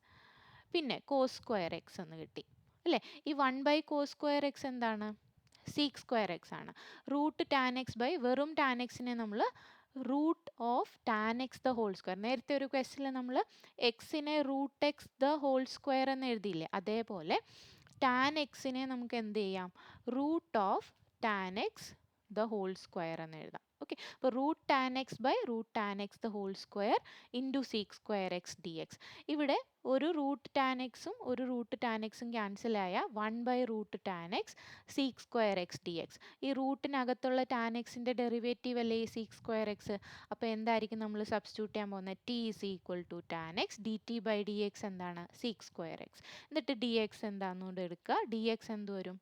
പിന്നെ കോസ് സ്ക്വയർ എക്സ് എന്ന് കിട്ടി അല്ലേ. ഈ 1/cos സ്ക്വയർ എക്സ് എന്താണ്? സീക്ക് സ്ക്വയർ എക്സ് ആണ്. റൂട്ട് ടാൻ എക്സ് ബൈ വെറും ടാൻ എക്സിനെ നമ്മൾ root of tan X the whole square. നേരത്തെ ഒരു ക്വസ്റ്റിൽ നമ്മൾ എക്സിനെ root X the whole square എന്ന് എഴുതിയില്ലേ, അതേപോലെ ടാൻ എക്സിനെ നമുക്ക് എന്ത് ചെയ്യാം? Root of tan X the whole square എന്ന് എഴുതാം. ഓക്കെ, അപ്പോൾ root tan X by root tan X the whole square into sec square X D X. ഇവിടെ ഒരു റൂട്ട് ടാൻ എക്സും ഒരു റൂട്ട് ടാൻ എക്സും ക്യാൻസലായ 1/√tan x sec square X D X. ഈ റൂട്ടിനകത്തുള്ള ടാൻ എക്സിൻ്റെ ഡെറിവേറ്റീവ് അല്ലേ ഈ സീക്ക് സ്ക്വയർ എക്സ്. അപ്പോൾ എന്തായിരിക്കും നമ്മൾ സബ്സ്റ്റിറ്റ്യൂട്ട് ചെയ്യാൻ പോകുന്നത്? T is equal to tan X D T by D X എന്താണ്? Sec square X. എന്നിട്ട് ഡി എക്സ് എന്താണെന്നുകൊണ്ട് എടുക്കുക. ഡി എക്സ് എന്ത് വരും?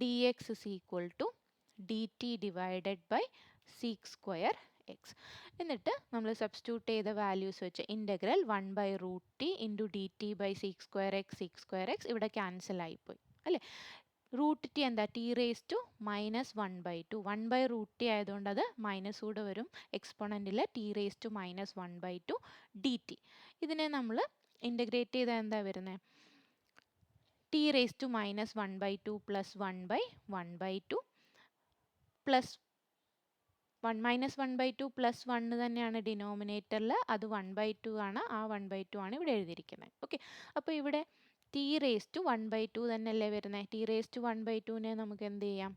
D X is equal to D T divided by sec square X. എന്നിട്ട് നമ്മൾ സബ്സ്റ്റിറ്റ്യൂട്ട് ചെയ്ത വാല്യൂസ് വെച്ച് integral 1/√t into D T by sec square X ഇവിടെ ക്യാൻസൽ ആയിപ്പോയി അല്ലേ. റൂട്ട് ടി എന്താ? T raise to -1/2. 1/√t ആയതുകൊണ്ട് അത് മൈനസ് കൂടെ വരും എക്സ്പോണൻറ്റിൽ. T raise to -1/2 D T. ഇതിനെ നമ്മൾ ഇൻ്റഗ്രേറ്റ് ചെയ്താൽ എന്താ വരുന്നത്? T raise to -1/2 plus 1/1/2 plus 1/2 plus 1 തന്നെയാണ് ഡിനോമിനേറ്ററിൽ, അത് 1/2 ആണ്. ആ 1/2 ആണ് ഇവിടെ എഴുതിയിരിക്കുന്നത്. ഓക്കെ, അപ്പോൾ ഇവിടെ ടി റേസ് ടു 1/2 തന്നെയല്ലേ വരുന്നത്. ടി റേസ് ടു 1/2നെ നമുക്ക് എന്ത് ചെയ്യാം?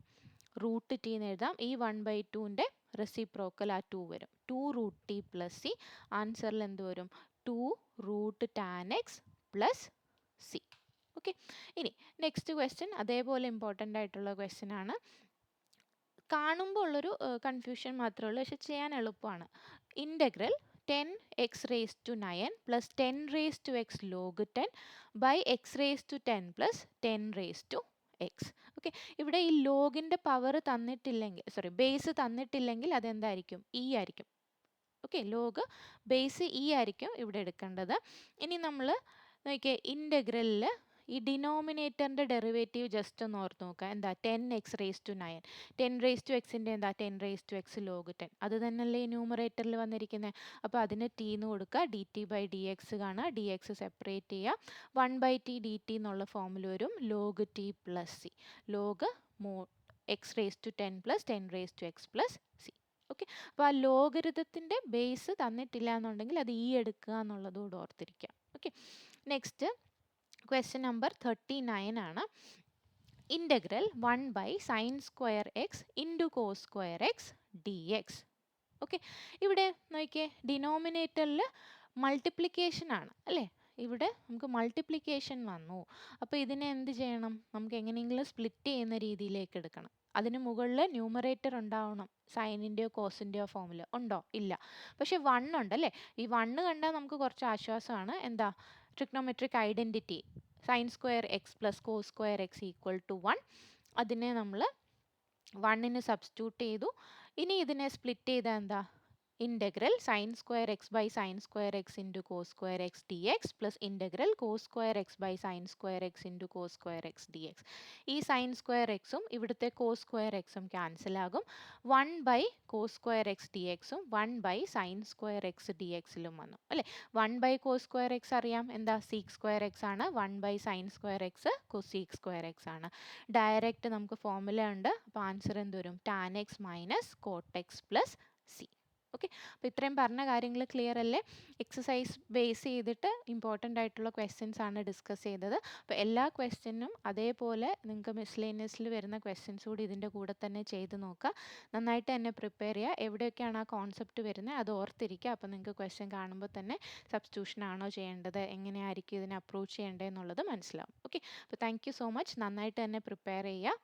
റൂട്ട് ടി എന്ന് എഴുതാം. ഈ 1/2ൻ്റെ റെസിപ്രോക്കൽ ആ 2 വരും. 2√t plus C. ആൻസറിൽ എന്ത് വരും? 2√tan x plus C. Okay, ഇനി നെക്സ്റ്റ് ക്വസ്റ്റ്യൻ അതേപോലെ ഇമ്പോർട്ടൻ്റ് ആയിട്ടുള്ള ക്വസ്റ്റ്യൻ ആണ്. കാണുമ്പോൾ ഉള്ളൊരു കൺഫ്യൂഷൻ മാത്രമേ ഉള്ളൂ, പക്ഷെ ചെയ്യാൻ എളുപ്പമാണ്. Integral 10x⁻⁹ plus 10x log 10 by x⁻10 plus 10x. Okay, ഇവിടെ ഈ ലോഗിൻ്റെ പവർ തന്നിട്ടില്ലെങ്കിൽ, ബേസ് തന്നിട്ടില്ലെങ്കിൽ അതെന്തായിരിക്കും? ഇ ആയിരിക്കും. ഓക്കെ, ലോഗ് ബേസ് ഇ ആയിരിക്കും ഇവിടെ എടുക്കേണ്ടത്. ഇനി നമ്മൾ നോക്കിയേ, ഇൻ്റഗ്രലിൽ ഈ ഡിനോമിനേറ്ററിൻ്റെ ഡെറിവേറ്റീവ് ജസ്റ്റ് ഒന്ന് ഓർത്ത് നോക്കുക. എന്താ? 10x⁻⁹. 10x എന്താ? 10x log 10. അത് തന്നെയല്ലേ ഈ ന്യൂമറേറ്ററിൽ വന്നിരിക്കുന്നത്. അപ്പോൾ അതിന് ടി എന്ന് കൊടുക്കുക. D T by D X കാണുക. ഡി എക്സ് സെപ്പറേറ്റ് ചെയ്യുക. 1/t ഡി ടി എന്നുള്ള ഫോമിൽ വരും. Log T plus C. Log x⁻10 plus 10x plus C. Okay, അപ്പോൾ ആ ലോഗരിതത്തിൻ്റെ ബേസ് തന്നിട്ടില്ല എന്നുണ്ടെങ്കിൽ അത് ഇ എടുക്കുക എന്നുള്ളതുകൂടെ ഓർത്തിരിക്കുക. ഓക്കെ, നെക്സ്റ്റ് ക്വസ്റ്റ്യൻ നമ്പർ 39 ആണ്. Integral 1/sin² into cos² D X. Okay, ഇവിടെ നോക്കിയേ, ഡിനോമിനേറ്ററിൽ മൾട്ടിപ്ലിക്കേഷൻ ആണ് അല്ലേ. ഇവിടെ നമുക്ക് മൾട്ടിപ്ലിക്കേഷൻ വന്നു. അപ്പോൾ ഇതിനെ എന്ത് ചെയ്യണം? നമുക്ക് എങ്ങനെയെങ്കിലും സ്പ്ലിറ്റ് ചെയ്യുന്ന രീതിയിലേക്ക് എടുക്കണം. അതിന് മുകളിൽ ന്യൂമറേറ്റർ ഉണ്ടാവണം. സൈനിൻ്റെയോ കോസിൻ്റെയോ ഫോമിൽ ഉണ്ടോ? ഇല്ല. പക്ഷെ 1 ഉണ്ടല്ലേ. ഈ 1 കണ്ടാൽ നമുക്ക് കുറച്ച് ആശ്വാസമാണ്. എന്താ? Trigonometric identity sin² plus cos² equal to 1. അതിനെ നമ്മൾ 1ന് സബ്സ്റ്റിറ്റ്യൂട്ട് ചെയ്തു. ഇനി ഇതിനെ സ്പ്ലിറ്റ് ചെയ്താൽ എന്താ? Integral sin² by sin² into cos² D X plus integral cos² by sin² into cos² D X. ഈ sin²ഉം ഇവിടുത്തെ cos²ഉം ക്യാൻസൽ ആകും. 1/cos² ഡി എക്സും 1/sin² ഡി എക്സിലും വന്നു അല്ലേ. 1/cos² അറിയാം, എന്താ? sec² ആണ്. 1/sin² cosec² ആണ്. ഡയറക്റ്റ് നമുക്ക് ഫോർമുല ഉണ്ട്. അപ്പോൾ ആൻസർ എന്ത് വരും? tan x minus cot x plus C. Okay, അപ്പോൾ ഇത്രയും പറഞ്ഞ കാര്യങ്ങൾ ക്ലിയർ അല്ലേ? എക്സസൈസ് ബേസ് ചെയ്തിട്ട് ഇമ്പോർട്ടൻ്റ് ആയിട്ടുള്ള ക്വസ്റ്റ്യൻസ് ആണ് ഡിസ്കസ് ചെയ്തത്. അപ്പോൾ എല്ലാ ക്വസ്റ്റ്യനും അതേപോലെ നിങ്ങൾക്ക് മിസ്ലേനിയസിൽ വരുന്ന ക്വസ്റ്റ്യൻസ് കൂടി ഇതിൻ്റെ കൂടെ തന്നെ ചെയ്ത് നോക്കുക. നന്നായിട്ട് തന്നെ പ്രിപ്പയർ ചെയ്യുക. എവിടെയൊക്കെയാണ് ആ കോൺസെപ്റ്റ് വരുന്നത് അത് ഓർത്തിരിക്കുക. അപ്പോൾ നിങ്ങൾക്ക് ക്വസ്റ്റ്യൻ കാണുമ്പോൾ തന്നെ സബ്സ്റ്റിറ്റ്യൂഷൻ ആണോ ചെയ്യേണ്ടത്, എങ്ങനെയായിരിക്കും ഇതിനെ അപ്രോച്ച് ചെയ്യേണ്ടത് എന്നുള്ളത് മനസ്സിലാവും. ഓക്കെ, അപ്പോൾ താങ്ക് യു സോ മച്ച്. നന്നായിട്ട് തന്നെ പ്രിപ്പയർ ചെയ്യുക.